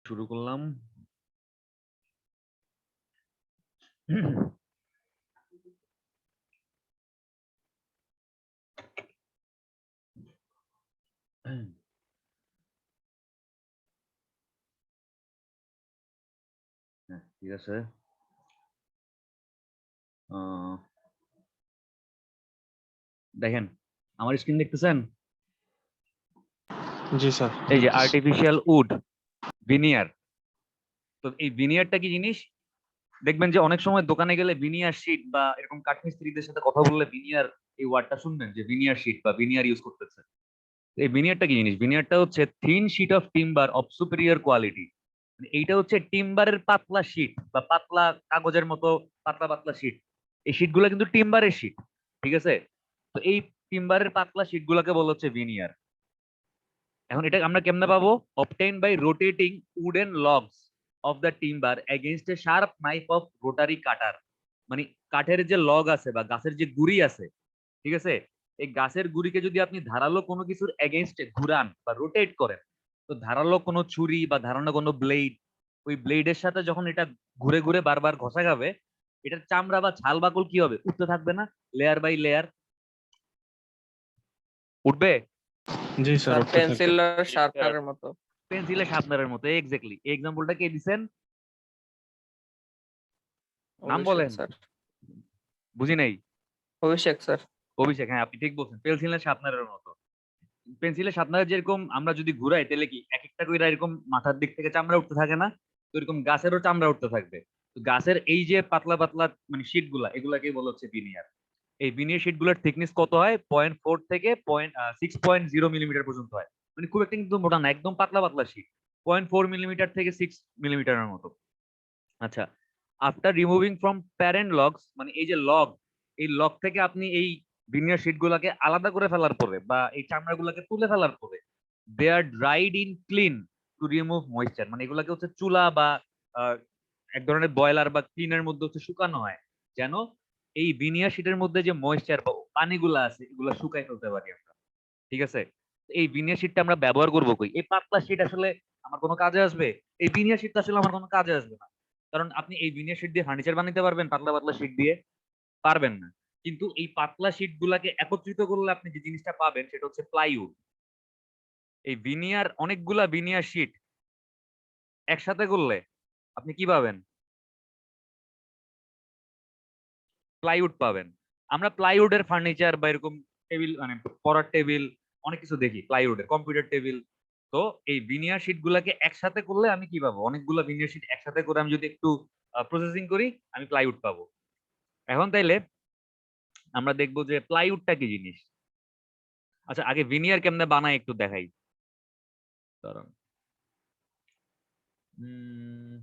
শুরু করলাম। ঠিক আছে। দেখেন, আমার স্ক্রিন দেখতেছেন? জি স্যার। এই যে আর্টিফিশিয়াল উড, ভিনিয়ার। তো এই ভিনিয়ারটা কি জিনিস? দেখবেন যে অনেক সময় দোকানে গেলে ভিনিয়ার শিট বা এরকম কাঠমিস্ত্রিদের সাথে কথা বললে ভিনিয়ার এই ওয়ার্ডটা শুনবেন যে ভিনিয়ার শিট বা ভিনিয়ার ইউজ করতেছে। এই ভিনিয়ারটা কি জিনিস? ভিনিয়ারটা হচ্ছে thin sheet of timber of superior quality. এইটা হচ্ছে টিম্বারের পাতলা শিট বা পাতলা কাগজের মতো পাতলা পাতলা শিট। এই শিট গুলা কিন্তু টিম্বারের শিট, ঠিক আছে? তো এই টিম্বারের পাতলা শিট গুলাকে বলা হচ্ছে ভিনিয়ার। এখন এটা আমরা কেমনে পাবো? Obtain by rotating wooden logs of the timber against a sharp knife of rotary cutter. মানে কাঠের যে লগ আছে বা গাছের যে গুড়ি আছে, ঠিক আছে, এই গাছের গুড়িকে যদি আপনি ধারালো কোনো কিছুর এগেইনস্টে ঘুরান বা রোটেট করেন, তো ধারালো কোনো ছুরি বা ধারালো কোনো ব্লেড, ওই ব্লেডের সাথে যখন এটা ঘুরে ঘুরে বারবার ঘষা খাবে, এটার চামড়া বা ছাল বাকল কি হবে? উঠতে থাকবে না? লেয়ার বাই লেয়ার উঠবে। জি স্যার, স্যার উঠতে থাকবে। পেন্সিল শার্পনারের মতো। পেন্সিলে শার্পনারের মতো, এক্স্যাক্টলি। এই এক্সাম্পলটা কে দিছেন? নাম অভিষেক বলেন। স্যার। বুঝি নাই। অভিষেক স্যার। অভিষেক, হ্যাঁ আপনি ঠিক বলছেন, পেন্সিলের শার্পনারের মতো। পেন্সিলের শার্পনার যেরকম আমরা যদি ঘুরাই তাহলে কি এক একটা করে এরকম মাথার দিক থেকে চামড়া উঠতে থাকে না? তো এরকম গাছেরও চামড়া উঠতে থাকবে। তো গাছের এই যে পাতলা পাতলা মানে শীট গুলা, এগুলাকে বলা হচ্ছে ভিনিয়ার। এই ভিনিয়ার শীট গুলার থিকনেস কত হয়? 0.4 থেকে 6.0 মিলিমিটার পর্যন্ত হয়। মানে খুব একটা কিন্তু মোটা না, একদম পাতলা পাতলা শীট। 0.4 মিলিমিটার থেকে 6 মিলিমিটারের মতো। আচ্ছা, after removing from parent logs, মানে এই যে লগ, এই লগ থেকে আপনি এই ভিনিয়ার শীট গুলাকে আলাদা করে ফেলার পরে বা এই চামড়া গুলাকে তুলে ফেলার পরে, they are dried in kiln to remove moisture. মানে এগুলাকে হচ্ছে চুলা বা এক ধরনের বয়লার বা ক্লিনের মধ্যে হচ্ছে শুকানো হয়, যেন এই ভিনিয়ার শীটের মধ্যে যে ময়েশ্চার বা পানিগুলা আছে এগুলা শুকাই ফেলতে পারি আমরা, ঠিক আছে? এই ভিনিয়ার শীটটা আমরা ব্যবহার করবো কই? এই পাতলা শীট আসলে আমার কোনো কাজে আসবে? এই ভিনিয়ার শীটটা আসলে আমার কোনো কাজে আসবে না। কারণ আপনি এই ভিনিয়ার শীট দিয়ে ফার্নিচার বানাতে পারবেন পাতলা পাতলা শীট দিয়ে? পারবেন না। কিন্তু এই পাতলা শীট গুলাকে একত্রিত করলে আপনি যে জিনিসটা পাবেন সেটা হচ্ছে প্লাইউড। এই ভিনিয়ার, অনেকগুলা ভিনিয়ার শীট একসাথে করলে আপনি কি পাবেন? প্লাইউড পাবেন। আমরা প্লাইউডের ফার্নিচার বা এরকম টেবিল, মানে পড়ার টেবিল, অনেক কিছু দেখি প্লাইউডের, কম্পিউটার টেবিল। তো এই ভিনিয়ার শীট গুলাকে একসাথে করলে আমি কি পাবো? অনেকগুলো ভিনিয়ার শীট একসাথে করে আমি যদি একটু প্রসেসিং করি, আমি প্লাইউড পাবো। এখন তাইলে আমরা দেখবো যে প্লাইউডটা কি জিনিস। আচ্ছা, আগে ভিনিয়ার কেমনে বানায় একটু দেখাই। দাঁড়ান। উম,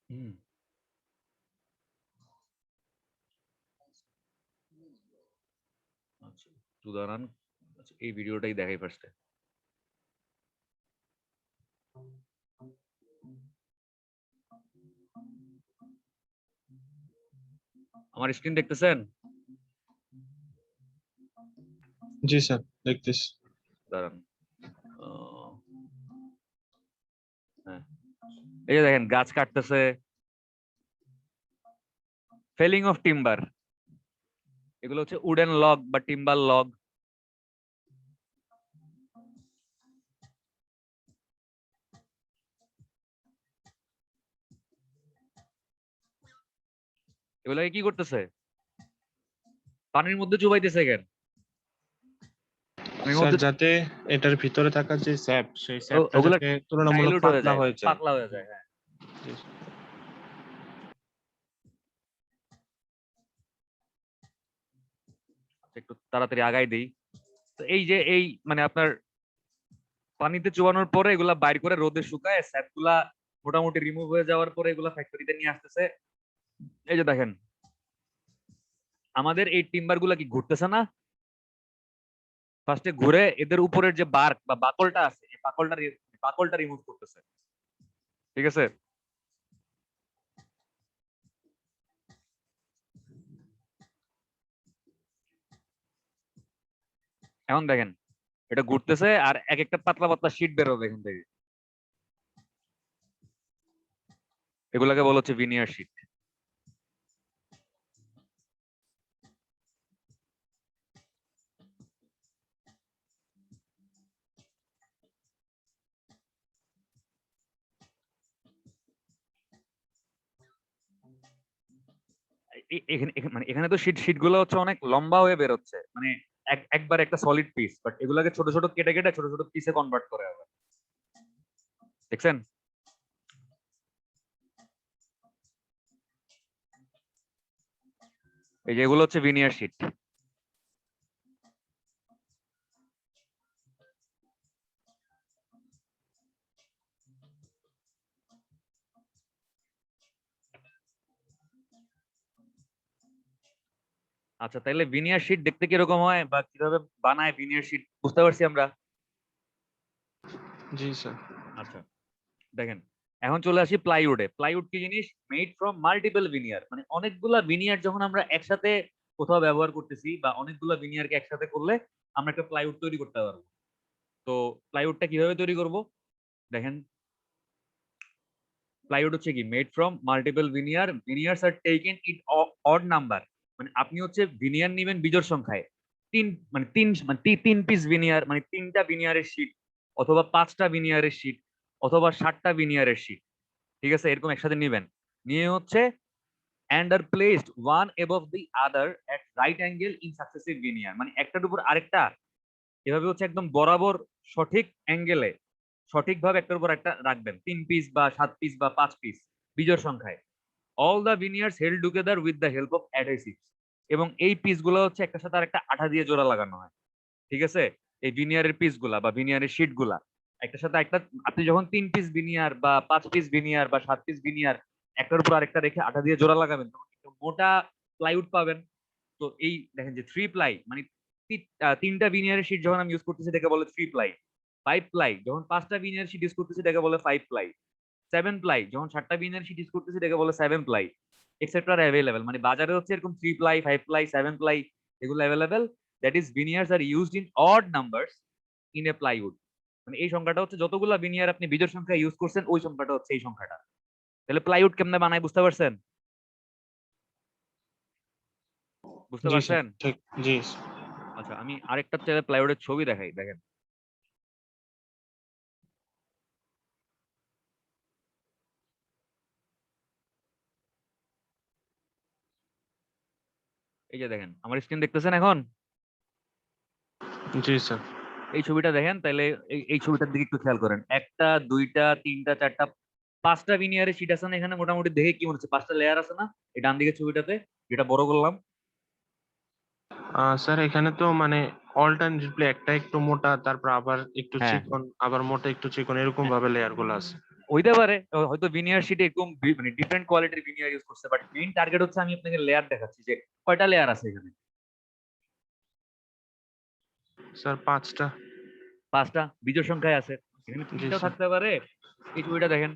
হুম, আচ্ছা একটু দাঁড়ান। আচ্ছা, এই ভিডিওটাই দেখাই ফার্স্টে। আমার স্ক্রিন দেখতেছেন? জি স্যার, দেখতেছি। দাঁড়ান। আহ, হ্যাঁ, এই যে দেখেন গাছ কাটতেছে, ফেলিং অফ টিম্বার। এগুলো হচ্ছে উডেন লগ বা টিম্বার লগ। এগুলোকে কি করতেছে? পানির মধ্যে চুবাইতেছে কেন? পানির স্যার, মধ্যে যাতে এটার ভিতরে থাকা যে স্যাপ, সেই স্যাপটা ওগুলা যাতে তুলনামূলক ডাইলুট হয়ে পাতলা যায়, হয়ে যায়। পাতলা হয়ে যায়। হ্যাঁ, জি। একটু তাড়াতাড়ি আগাই দিই। তো এই যে এই মানে আপনার পানিতে চুবানোর পরে এগুলা বাইর করে রোদে শুকায় স্যাপ গুলা মোটামুটি রিমুভ হয়ে যাওয়ার পরে এগুলা ফ্যাক্টরিতে নিয়ে আসতেছে। এই যে দেখেন, আমাদের এই টিম্বার গুলা কি ঘুরতেছে না? ফার্স্টে ঘুরে এদের উপরের যে বার্ক বা বাকলটা আছে, এই বাকলটা রিমুভ করতেছে, ঠিক আছে? এখন দেখেন এটা ঘুরতেছে আর এক একটা পাতলা পাতলা শীট বের হবে এখান থেকে, এগুলাকে বলা হচ্ছে ভিনিয়ার শীট। মানে এখানে তো শীট গুলো হচ্ছে অনেক লম্বা হয়ে বেরোচ্ছে, মানে একবার একটা সলিড পিস, বাট এগুলাকে ছোট ছোট কেটে কেটে ছোট ছোট পিসে কনভার্ট করে হবে, দেখছেন? এই যে এগুলো হচ্ছে ভিনিয়ার শীট। আচ্ছা, তাহলে ভিনিয়ার শীট দেখতে কিরকম হয় বা কিভাবে বানায় ভিনিয়ার শীট বুঝতে পারছি আমরা। জি স্যার। আচ্ছা দেখেন, এখন চলে আসি প্লাইউডে। প্লাইউড কি জিনিস? মেড ফ্রম মাল্টিপল ভিনিয়ার, মানে অনেকগুলা ভিনিয়ার যখন আমরা একসাথে কোথাও ব্যবহার করতেছি বা অনেকগুলা ভিনিয়ারকে একসাথে করলে আমরা একটা প্লাইউড তৈরি করতে পারবো। তো প্লাইউডটা কিভাবে তৈরি করব দেখেন, প্লাইউড হচ্ছে কি made from multiple veneer, veneers are taken in odd number, মানে আপনি হচ্ছে ভিনিয়ার নেবেন বিজোড় সংখ্যায়, তিন পিস ভিনিয়ার, মানে তিনটা ভিনিয়ারের শীট অথবা পাঁচটা ভিনিয়ারের শীট অথবা 60টা ভিনিয়ারের শীট, ঠিক আছে, এরকম একসাথে নেবেন, নিয়ে হচ্ছে and are placed one above the other at right angle in successive linear, মানে একটার উপর আরেকটা এভাবে হচ্ছে একদম বরাবর সঠিক অ্যাঙ্গেলে সঠিকভাবে একটার উপর একটা রাখবেন, 3 পিস বা 7 পিস বা 5 পিস বিজোড় সংখ্যায়। all the veneers held together with the help of adhesives, এবং এই পিস গুলো হচ্ছে একটার সাথে আরেকটা আঠা দিয়ে জোড়া লাগানো হয়, ঠিক আছে? এই ভিনিয়ারের পিস গুলা বা ভিনিয়ারের শীট গুলা একটার সাথে একটা, আপনি যখন 3 পিস ভিনিয়ার বা 5 পিস ভিনিয়ার বা 7 পিস ভিনিয়ার একটার উপর আরেকটা রেখে আঠা দিয়ে জোড়া লাগাবেন তখন একটা মোটা প্লাইউড পাবেন। তো এই দেখেন যে 3 প্লাই, মানে তিনটা ভিনিয়ারের শীট যখন আমি ইউজ করতেছি এটাকে বলে 3 প্লাই। 5 প্লাই যখন 5টা ভিনিয়ার শীট ইউজ করতেছি এটাকে বলে 5 প্লাই। 7 প্লাই যখন 7টা ভিনিয়ার শীট ইউজ করতেছি এটাকে বলে 7 প্লাই, এক্সেট্রা অ্যাভেলেবেল, মানে বাজারে হচ্ছে এরকম 3 প্লাই, 5 প্লাই, 7 প্লাই এগুলো available. That is veneers are used in odd numbers in a plywood, মানে এই সংখ্যাটা হচ্ছে যতগুলা ভিনিয়ার আপনি বিজোড় সংখ্যা ইউজ করছেন ওই সংখ্যাটা হচ্ছে এই সংখ্যাটা। তাহলে প্লাইউড কেমনে বানায় বুঝতে পারছেন? বুঝতে জি স্যার, পারছেন? ঠিক। জি আচ্ছা আমি আরেকটা চাইলে প্লাইউডের ছবি দেখাই, দেখেন এই যে দেখেন আমার স্ক্রিন দেখতেছেন এখন, জি স্যার। এই ছবিটা দেখেন তাহলে এই ছবিটার দিকে একটু খেয়াল করেন, একটা দুইটা তিনটা চারটা 5টা ভিনিয়ারের শীট আছে না এখানে, মোটামুটি দেখে কি মনে হচ্ছে 5টা লেয়ার আছে না এই ডান দিকের ছবিটাতে যেটা বড় করলাম? স্যার এখানে তো মানে অল্টারনেটলি একটা একটু মোটা, তারপর আবার একটু হ্যাঁ চিকন, আবার মোটা একটু চিকন, এরকম ভাবে লেয়ার গুলো আছে। হইতে পারে, হয়তো ভিনিয়ার শিটে এরকম মানে ডিফারেন্ট কোয়ালিটির ভিনিয়ার ইউজ করছে, বাট মেইন টার্গেট হচ্ছে আমি আপনাকে লেয়ার দেখাচ্ছি যে কয়টা লেয়ার আছে এখানে। স্যার 5টা। 5টা বিজোড় সংখ্যায় আছে, এখানে জি 3টাও স্যার। থাকতে পারে। এই ছবিটা দেখেন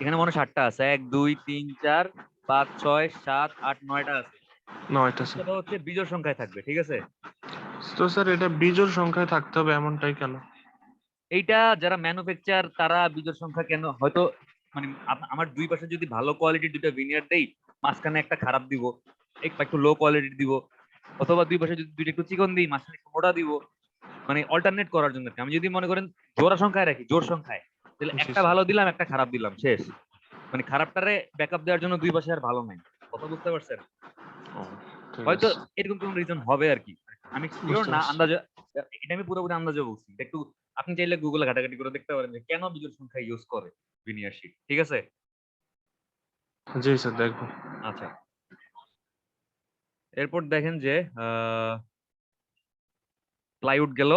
এখানে মনে হয় 7টা আছে, 1 2 3 4 5 6 7 8 9টা আছে, 9টা স্যার। এটা হচ্ছে বিজোড় সংখ্যায় থাকবে, ঠিক আছে? তো স্যার এটা বিজোড় সংখ্যায় থাকতে হবে এমনটাই কেন? এইটা যারা ম্যানুফ্যাকচার তারা বিজোড় সংখ্যা কেন হয়তো, মানে আমার দুই পাশে যদি ভালো কোয়ালিটির দুটো ভিনিয়ার দেই, মাঝখানে একটা খারাপ দিব, একটু লো কোয়ালিটির দিব, অথবা দুই পাশে যদি দুইটা একটু চিকন দিই মাঝখানে একটু মোটা দিব, মানে অল্টারনেট করার জন্য। আমি যদি মনে করেন জোড়া সংখ্যায় রাখি, জোড় সংখ্যায়, তাহলে জি একটা স্যার। ভালো দিলাম একটা খারাপ দিলাম, শেষ। মানে খারাপটারে ব্যাকআপ দেওয়ার জন্য দুই পাশে আর ভালো নাই, কথা বুঝতে পারছেন? ও, ঠিক হয়তো আছে। এরকম কোন রিজন হবে আর কি, আমি শিওর বুঝতে না, পারছি। আন্দাজে, এটা আমি পুরোপুরি আন্দাজে বলছি, এটা একটু আপনি চাইলে গুগলে ঘাটাঘাটি করে দেখতে পারেন যে কেন বিজোড় সংখ্যা ইউজ করে ভিনিয়ার শিট, ঠিক আছে? জি স্যার, দেখবো। আচ্ছা এরপর দেখেন যে প্লাইউড গেল।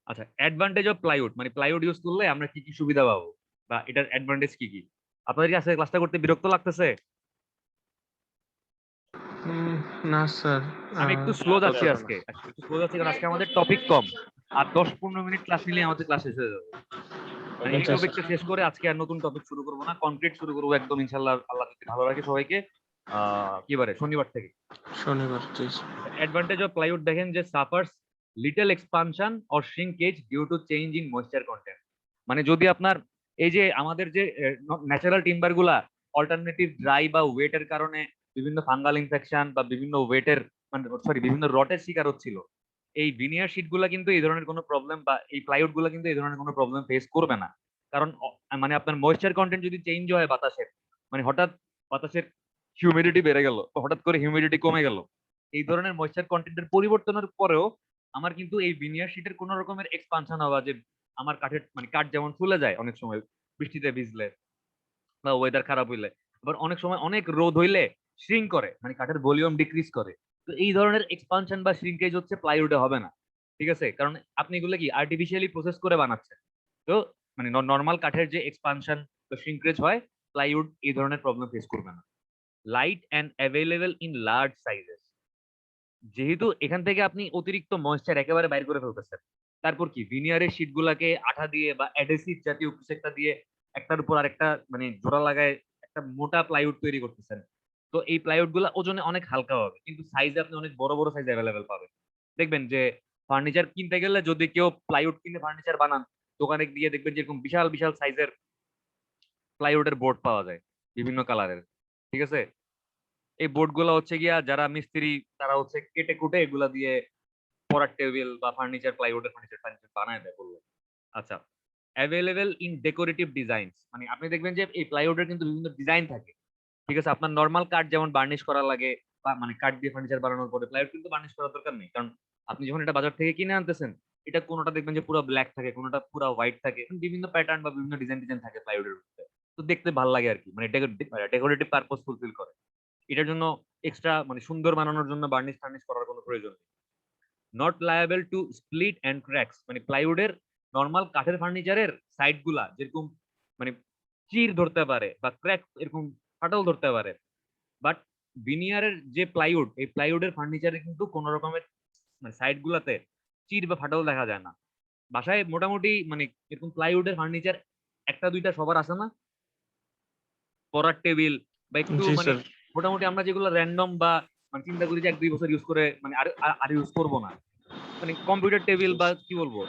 আচ্ছা অ্যাডভান্টেজ অফ প্লাইউড, মানে প্লাইউড ইউজ করলে আমরা কি কি সুবিধা পাবো বা এটার অ্যাডভান্টেজ কি কি? আপনাদের কি আজকে ক্লাসটা করতে বিরক্ত লাগতেছে? উম, না স্যার। আমি একটু স্লো যাচ্ছি ততটা না। আজকে, একটু স্লো যাচ্ছি কারণ আজকে আমাদের টপিক কম, আর 10-15 মিনিট ক্লাস নিলে আমাদের ক্লাস শেষ হয়ে যাবে। মানে এই আচ্ছা স্যার। টপিকটা শেষ করে আজকে আর নতুন টপিক শুরু করবো না, কনক্রিট শুরু করবো একদম ইনশাল্লাহ, আল্লাহ যদি ভালো রাখে সবাইকে। কি বারে শনিবার থেকে। শনিবার জি। অ্যাডভান্টেজ অফ প্লাইউড দেখেন যে suffers little expansion or shrinkage due to change in moisture content. মানে যদি আপনার এই যে আমাদের যে ন্যাচারাল টিম্বার গুলা অল্টারনেটিভ ড্রাই বা ওয়েটের কারণে বিভিন্ন ফাঙ্গাল ইনফেকশন বা বিভিন্ন ওয়েটের মানে সরি বিভিন্ন রটের শিকার হচ্ছিল, এই ভিনিয়ার শিট গুলা কিন্তু এই ধরনের কোনো প্রবলেম বা এই প্লাইউড গুলা কিন্তু এই ধরনের কোনো প্রবলেম ফেস করবে না। কারণ মানে আপনার ময়েশ্চার কন্টেন্ট যদি চেঞ্জ হয় বাতাসের, মানে হঠাৎ বাতাসের হিউমিডিটি বেড়ে গেল, হঠাৎ করে হিউমিডিটি কমে গেল, এই ধরনের ময়েশ্চার কন্টেন্টের পরিবর্তনের পরেও আমার কিন্তু এই ভিনিয়ার শিটের কোনো রকমের এক্সপানশন হওয়া, যে আমার কাঠের মানে কাঠ যেমন ফুলে যায় অনেক সময় বৃষ্টিতে ভিজলে বা ওয়েদার খারাপ হইলে, আবার অনেক সময় অনেক রোদ হইলে শ্রিঙ্ক করে, মানে কাঠের ভলিউম ডিক্রিজ করে। তো এই ধরনের এক্সপানশন বা শ্রিঙ্কেজ হচ্ছে প্লাইউডে হবে না। ঠিক আছে, কারণ আপনি এগুলো কি আর্টিফিশিয়ালি প্রসেস করে বানাচ্ছেন। তো মানে নর্মাল কাঠের যে এক্সপানশন বা শ্রিঙ্কেজ হয়, প্লাইউড এই ধরনের প্রবলেম ফেস করবে না। Light and available in large sizes, যেহেতু এখান থেকে আপনি অতিরিক্ত ময়েশ্চার একেবারে বাইর করে ফেলতেছেন, তারপর কি ভিনিয়ারের শীট গুলাকে আঠা দিয়ে বা অ্যাডহেসিভ জাতীয় কিছু একটা দিয়ে একটার উপর আরেকটা মানে জোড়া লাগায় একটা মোটা প্লাইউড তৈরি করতেছেন। তো এই প্লাইউড গুলা ওজনে অনেক হালকা হবে, কিন্তু সাইজে আপনি অনেক বড় বড় সাইজ অ্যাভেলেবেল পাবেন। দেখবেন যে ফার্নিচার কিনতে গেলে যদি কেউ প্লাইউড কিনে ফার্নিচার বানান, দোকানে গিয়ে দেখবেন যেরকম বিশাল বিশাল সাইজের প্লাইউডের বোর্ড পাওয়া যায় বিভিন্ন কালারের। ঠিক আছে, এই বোর্ড গুলো হচ্ছে গিয়া যারা মিস্ত্রি তারা হচ্ছে কেটে কুটে এগুলা দিয়ে পড়ার টেবিল বা ফার্নিচার প্লাইউডের ফার্নিচার বানায় দেয় বললো। আচ্ছা, অ্যাভেলেবেল ইন ডেকোরেটিভ ডিজাইনস, মানে আপনি দেখবেন যে এই প্লাইউডের কিন্তু বিভিন্ন ডিজাইন থাকে। ঠিক আছে, আপনার নর্মাল কাঠ যেমন বার্নিশ করা লাগে বা মানে কাঠ দিয়ে ফার্নিচার বানানোর পরে প্লাইউড কিন্তু বার্নিশ করার দরকার নেই, কারণ আপনি যখন এটা বাজার থেকে কিনে আনতেছেন, এটা কোনোটা দেখবেন যে পুরো ব্ল্যাক থাকে, কোনোটা পুরো হোয়াইট থাকে, বিভিন্ন প্যাটার্ন বা বিভিন্ন ডিজাইন ডিজাইন থাকে প্লাইউডের মধ্যে। তো দেখতে ভালো লাগে আর কি, মানে ডেকোরেটিভ পারপোজ ফুলফিল করে। এটার জন্য এক্সট্রা মানে সুন্দর বানানোর জন্য বার্নিশ ফার্নিশ করার কোনো প্রয়োজন নেই। Not liable to split and cracks, মানে প্লাইউডের নর্মাল কাঠের ফার্নিচারের সাইড গুলা যেরকম মানে চির ধরতে পারে বা ক্র্যাক এরকম ফাটল ধরতে পারে, বাট ভিনিয়ারের যে প্লাইউড, এই প্লাইউডের ফার্নিচারে কিন্তু কোন রকমের মানে সাইড গুলাতে চির বা ফাটল দেখা যায় না। বাসায় মোটামুটি মানে এরকম প্লাইউডের ফার্নিচার একটা দুইটা সবার আছে না, পড়ার টেবিল বা একটু জি মানে স্যার। মোটামুটি আমরা যেগুলো র্যান্ডম বা মানে চিন্তা করি যে 1-2 বছর ইউজ করে মানে আর ইউজ করবো না, মানে কম্পিউটার টেবিল বা কি বলবো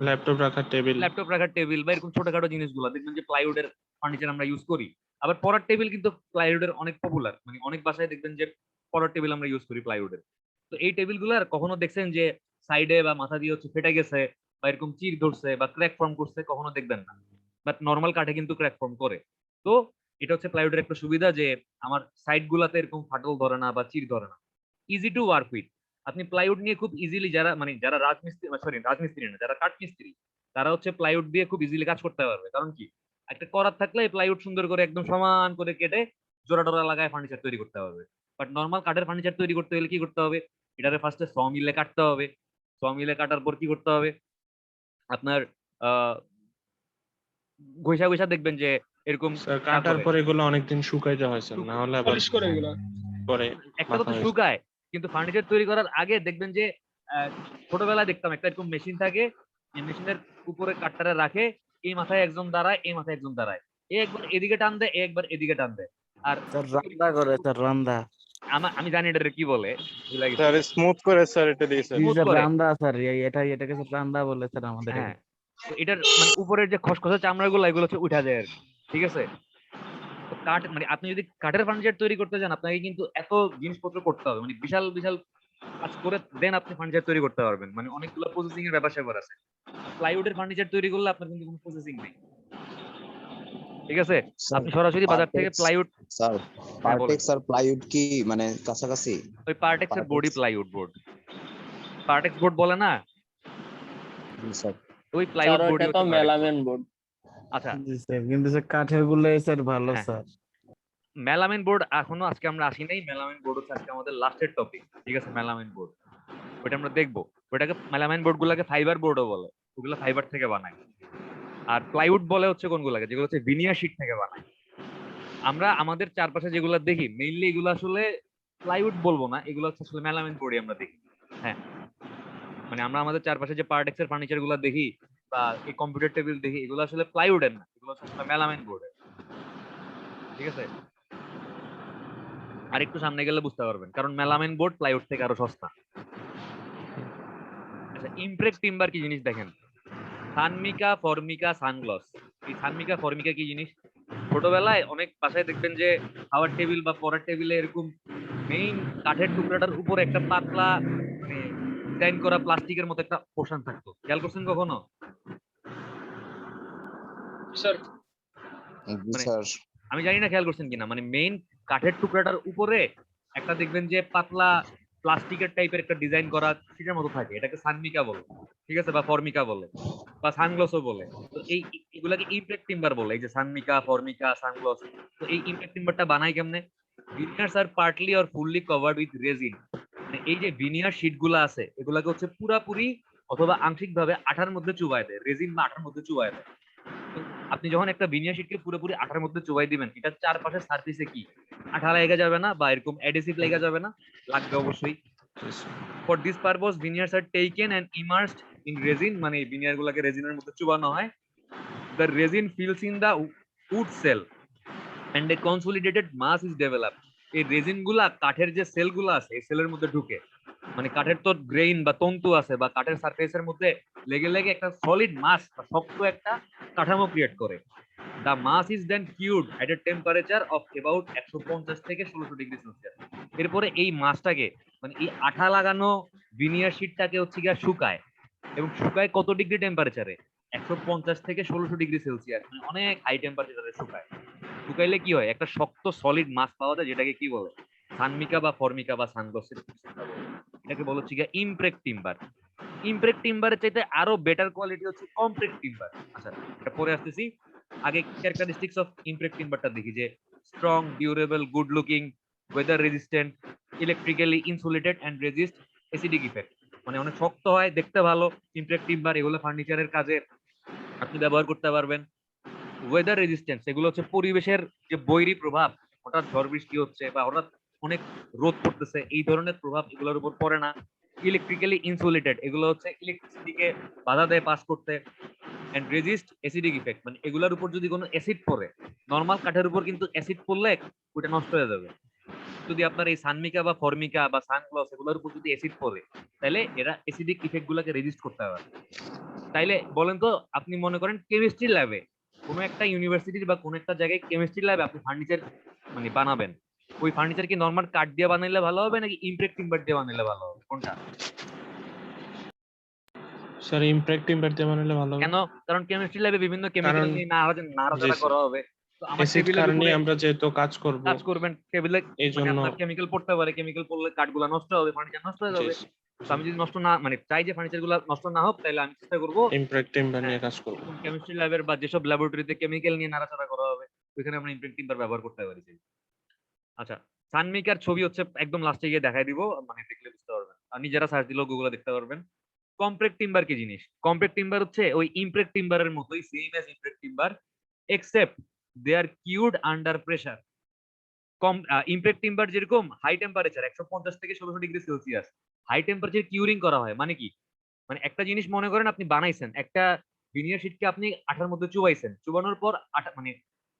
ল্যাপটপ রাখার টেবিল। ল্যাপটপ রাখার টেবিল বা এরকম ছোটখাটো জিনিসগুলো দেখবেন যে প্লাইউডের ফার্নিচার আমরা ইউজ করি। আবার পড়ার টেবিল কিন্তু প্লাইউডের অনেক পপুলার, মানে অনেক বাসায় দেখবেন যে পড়ার টেবিল আমরা ইউজ করি প্লাইউডের। তো এই টেবিলগুলো আর কখনো দেখছেন যে সাইডে বা মাথা দিয়ে হচ্ছে ফেটে গেছে বা এরকম চির ধরছে বা ক্র্যাক ফর্ম করছে, কখনো দেখবেন না। বাট নর্মাল কাঠে কিন্তু ক্র্যাক ফর্ম করে। তো এটা হচ্ছে প্লাইউডের একটা সুবিধা যে আমার সাইড গুলাতে এরকম ফাটল ধরে না বা চির ধরে না। ইজি টু ওয়ার্ক উইথ, আপনি প্লাইউড নিয়ে খুব ইজিলি যারা মানে যারা রাজমিস্ত্রি না, যারা কাঠমিস্ত্রি, তারা হচ্ছে প্লাইউড দিয়ে খুব ইজিলি কাজ করতে পারবে। কারণ কি, একটা করাত থাকলে প্লাইউড সুন্দর করে একদম সমান করে কেটে জোড়া টোড়া লাগায় ফার্নিচার তৈরি করতে হবে। বাট নর্মাল কাঠের ফার্নিচার তৈরি করতে হলে কি করতে হবে, এটারে ফার্স্টে স মিলে কাটতে হবে। স মিলে কাটার পর কি করতে হবে আপনার আহ ঘষা ঘষা দেখবেন যে এরকম স্যার কাটার করে পর এগুলো অনেকদিন শুকাইতে হয় স্যার, না হলে আবার পলিশ করে এগুলা। পরে একটা মাথা তো হয়ে যায়। শুকায়, কিন্তু ফার্নিচার তৈরি করার আগে দেখবেন যে ছোটবেলায় দেখতাম একটা এরকম মেশিন থাকে, এই মেশিনের উপরে কাঠটারে রাখে, এই মাথায় একজন দাঁড়ায়, এই মাথায় একজন দাঁড়ায়, এ একবার এদিকে টান দেয়, এ একবার এদিকে টান দেয়। আর স্যার রান্দা করে স্যার রান্দা। আমি জানি এটা কি বলে, ভুলে গেছি। স্যার স্মুথ করে স্যার এটা দিয়ে স্যার। জি স্মুথ স্যার করে, রান্দা স্যার এটাকে স্যার রান্দা বলে স্যার আমাদের হ্যাঁ। এখানে। তো এটার মানে উপরের যে খসখসে চামড়া গুলো এগুলো হচ্ছে উঠা যায় আর কি। ঠিক আছে, তো কাঠ মানে আপনি যদি কাঠের ফার্নিচার তৈরি করতে চান, আপনাকে কিন্তু এত জিনিসপত্র করতে হবে, মানে বিশাল বিশাল কাজ করে দেন আপনি ফার্নিচার তৈরি করতে পারবেন, মানে অনেকগুলো প্রসেসিং এর ব্যাপার স্যাপার আছে। প্লাইউডের ফার্নিচার তৈরি করলে আপনার কিন্তু কোনো প্রসেসিং নেই। ঠিক আছে, স্যার আপনি সরাসরি বাজার থেকে পার্টেক্স প্লাইউড, স্যার হ্যাঁ বলেন, পার্টেক্স আর প্লাইউড কি মানে কাছাকাছি? ওই পার্টেক্স এর body Partex plywood board, Partex board বলে না, জি স্যার। ওই স্যার প্লাইউড ওইটা বোর্ডই তো হচ্ছে পার্টেক্স বোর্ড। Melamine board. আচ্ছা, জি স্যার, কিন্তু স্যার কাঠের গুলোই স্যার ভালো হ্যাঁ, স্যার। মেলামিন বোর্ড এখনো আজকে আমরা আসি নাই, মেলামিন বোর্ড হচ্ছে আজকে আমাদের লাস্টের টপিক। ঠিক আছে, মেলামিন বোর্ড ওইটা আমরা দেখবো। ওইটাকে মেলামিন বোর্ড গুলাকে ফাইবার বোর্ডও বলে, ওগুলো ফাইবার থেকে বানায়। আর প্লাইউড বলে হচ্ছে কোনগুলাকে, যেগুলো হচ্ছে ভিনিয়ার শিট থেকে বানায়। আমরা আমাদের চারপাশে যেগুলো দেখি মেইনলি এগুলো আসলে প্লাইউড বলবো না, এগুলো হচ্ছে আসলে মেলামিন বোর্ডই আমরা দেখি। হ্যাঁ, মানে আমরা আমাদের চারপাশে যে পার্টেক্স এর ফার্নিচার গুলো দেখি বা এই কম্পিউটার টেবিল দেখি, এগুলো আসলে প্লাইউডের না, এগুলো হচ্ছে আসলে মেলামিন বোর্ডের। ঠিক আছে, আর একটু সামনে গেলে বুঝতে পারবেন, কারণ মেলামাইন বোর্ড প্লাইউড থেকে আরো সস্তা। আচ্ছা, ইমপ্রেক টিম্বার কি জিনিস দেখেন, সানমিকা, ফর্মিকা, সানগ্লস। এই সানমিকা ফর্মিকা কি জিনিস? ছোটবেলায় অনেক বাসায় দেখবেন যে খাওয়ার টেবিল বা পড়ার টেবিলে এরকম মেইন কাঠের টুকরাটার উপরে একটা পাতলা মানে ডিজাইন করা প্লাস্টিকের মতো একটা পোর্শন থাকতো, খেয়াল করছেন কখনো? স্যার জি মানে স্যার। আমি জানি না খেয়াল করছেন কিনা, মানে মেইন কাঠের টুকরাটার উপরে একটা দেখবেন যে পাতলা প্লাস্টিকের টাইপের একটা ডিজাইন করা সেটার মতো থাকে, এটাকে সানমিকা বলে, ঠিক আছে, বা ফর্মিকা বলে, বা সানগ্লসও বলে। তো এই এগুলাকে ইমপ্রেক টিম্বার বলে, এই যে সানমিকা, ফর্মিকা, সানগ্লস। তো এই ইমপ্রেক টিম্বারটা বানাই কেমনে? Veneers are partly or fully covered with resin. মানে এই যে ভিনিয়ার শীট গুলো আছে এগুলাকে হচ্ছে পুরাপুরি অথবা আংশিক ভাবে আঠার মধ্যে চুবাই দেয়, রেজিন বা আঠার মধ্যে চুবাই দেয়। তো আপনি যখন একটা ভিনিয়ার শিটকে পুরোপুরি আঠার মধ্যে চুবাই দিবেন, এটার চারপাশের সারফেসে কি আঠা লেগে যাবে না বা এরকম অ্যাডহেসিভ লেগে যাবে না? লাগবে অবশ্যই। For this purpose veneers are taken and immersed in resin, মানে ভিনিয়ার গুলাকে রেজিনের মধ্যে চুবানো হয়। The resin fills in the wood cell and a consolidated mass is developed. এই রেজিন গুলা কাঠের যে সেল গুলা আছে এই সেলের মধ্যে ঢুকে, মানে কাঠের তো গ্রেইন বা তন্তু আছে বা কাঠের সারফেসের মধ্যে লেগে লেগে একটা সলিড মাস বা শক্ত একটা কাঠামো ক্রিয়েট করে। The mass is then cured at a temperature of about 150 থেকে 1600 ডিগ্রি সেলসিয়াস। এরপরে এই মাছটাকে মানে এই আঠা লাগানো ভিনিয়ার শিটটাকে হচ্ছে গিয়া শুকায়, এবং শুকায় কত ডিগ্রি টেম্পারেচারে? 150 থেকে 1600 ডিগ্রি সেলসিয়াস, মানে অনেক হাই টেম্পারেচারে শুকায়। শুকাইলে কি হয়? একটা শক্ত সলিড মাছ পাওয়া যায়, যেটাকে কি বলে? সানমিকা বা ফর্মিকা বা সানগ্লসের বলে। এটাকে বলা হচ্ছে গিয়া ইমপ্রেক টিম্বার। ইমপ্রেক টিম্বারের চাইতে আরো বেটার কোয়ালিটি হচ্ছে কমপ্রেক টিম্বার। আচ্ছা, এটা পরে আসতেছি। আগে ক্যারেক্টারিস্টিক্স অফ ইমপ্রেক টিম্বারটা দেখি, যে strong, durable, good looking, weather resistant, electrically insulated and resist acidic effect. মানে অনেক শক্ত হয়, দেখতে ভালো ইমপ্রেক টিম্বার, এগুলো ফার্নিচারের কাজে আপনি ব্যবহার করতে পারবেন। ওয়েদার রেজিস্ট্যান্স, এগুলো হচ্ছে পরিবেশের যে বৈরী প্রভাব, হঠাৎ ঝড় বৃষ্টি হচ্ছে বা হঠাৎ অনেক রোদ পড়তেছে, এই ধরনের প্রভাব এগুলোর উপর পড়ে না। ইলেকট্রিক্যালি ইনসুলেটেড, এগুলো হচ্ছে ইলেকট্রিসিটিকে বাধা দেয় পাস করতে। এন্ড রেজিস্ট অ্যাসিডিক ইফেক্ট, মানে এগুলোর উপর যদি কোনো অ্যাসিড পড়ে, নরমাল কাঠের উপর কিন্তু অ্যাসিড পড়লে ওটা নষ্ট হয়ে যাবে। যদি আপনার এই সানমিকা বা ফর্মিকা বা সানগ্লস এগুলোর উপর যদি অ্যাসিড পড়ে, তাহলে এরা অ্যাসিডিক ইফেক্ট গুলাকে রেজিস্ট করতে পারে। তাইলে বলেন তো, আপনি মনে করেন কেমিস্ট্রি ল্যাবে, কোনো একটা ইউনিভার্সিটির বা কোনো একটা জায়গায় কেমিস্ট্রি ল্যাবে আপনি ফার্নিচার মানে বানাবেন, ওই ফার্নিচার কি নরমাল কাঠ দিয়ে বানাইলে ভালো হবে নাকি ইমপ্রেক টিম্বার দিয়ে বানাইলে ভালো হবে? কোনটা? স্যার ইমপ্যাক্ট টিম্বার দিয়ে বানালে ভালো হবে। কেন? কারণ কেমিস্ট্রি ল্যাবে বিভিন্ন কেমিক্যাল কারণ নিয়ে জি নাড়াচাড়া স্যার, করা হবে। তো আমার অ্যাসিড টেবিলের কারণে উপরে আমরা যেহেতু কাজ করব কাজ করবেন, টেবিলে এই মানে জন্য। আপনার কেমিক্যাল পড়তে পারে, কেমিক্যাল পড়লে কাঠগুলা নষ্ট হবে, ফার্নিচার নষ্ট হয়ে জি যাবে। তো আমি যদি নষ্ট না মানে চাই যে ফার্নিচার গুলা নষ্ট না হোক, তাহলে আমি চেষ্টা করবো ইমপ্যাক্ট টিম্বার হ্যাঁ, নিয়ে কাজ করব। এরকম কেমিস্ট্রি ল্যাবের বা যেসব ল্যাবরেটরিতে কেমিক্যাল নিয়ে নাড়াচাড়া করা হবে ওইখানে আমরা ইমপ্রেক টিম্বার ব্যবহার করতে পারি। আচ্ছা, সানমিকার ছবি হচ্ছে একদম লাস্টে গিয়ে দেখাই দিব, মানে দেখলে বুঝতে পারবেন, আর নিজেরা সার্চ দিলেও গুগলে দেখতে পারবেন। কমপ্রেক টিম্বার কি জিনিস? কমপ্রেক টিম্বার হচ্ছে ওই ইমপ্রেক টিম্বারের মতোই, same as impreg timber, except they are cured under pressure. Compreg timber যেরকম হাই টেম্পারেচার 150 থেকে 1600 degree Celsius high temperature curing করা হয়। মানে কি? মানে একটা জিনিস মনে করেন আপনি বানাইছেন, একটা ভিনিয়ার শিটকে আপনি আঠার মধ্যে চুবাইছেন, চুবানোর পর আঠা মানে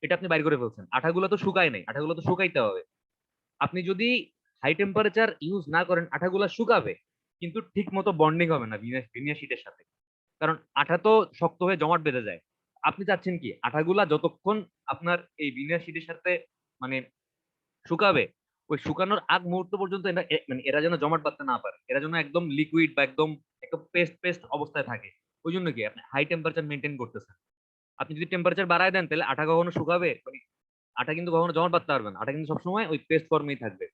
এটা আপনি বাইর করে ফেলছেন, আঠাগুলো তো শুকায় নাই, আঠাগুলো তো শুকাইতে হবে। আপনি যদি হাই টেম্পারেচার ইউজ না করেন, আঠাগুলা শুকাবে কিন্তু ঠিক মতো বন্ডিং হবে না ভিনিয়ার শিটের সাথে, কারণ আঠা তো শক্ত হয়ে জমাট বেঁধে যায়। আপনি চাচ্ছেন কি আঠাগুলা যতক্ষণ আপনার এই ভিনিয়ার শিটের সাথে মানে শুকাবে, ওই শুকানোর আগ মুহূর্ত পর্যন্ত মানে এরা যেন জমাট বাঁধতে না পারে, এরা যেন একদম লিকুইড বা একদম একদম পেস্ট পেস্ট অবস্থায় থাকে। ওই জন্য কি আপনি হাই টেম্পারেচার মেনটেন করতেছেন। আপনি যদি টেম্পারেচার বাড়ায় দেন তাহলে আঠা কখনো শুকাবে মানে আঠা কিন্তু কখনো জমাট বাঁধতে পারবে না, আঠা কিন্তু সবসময় ওই পেস্ট ফর্মেই থাকবে।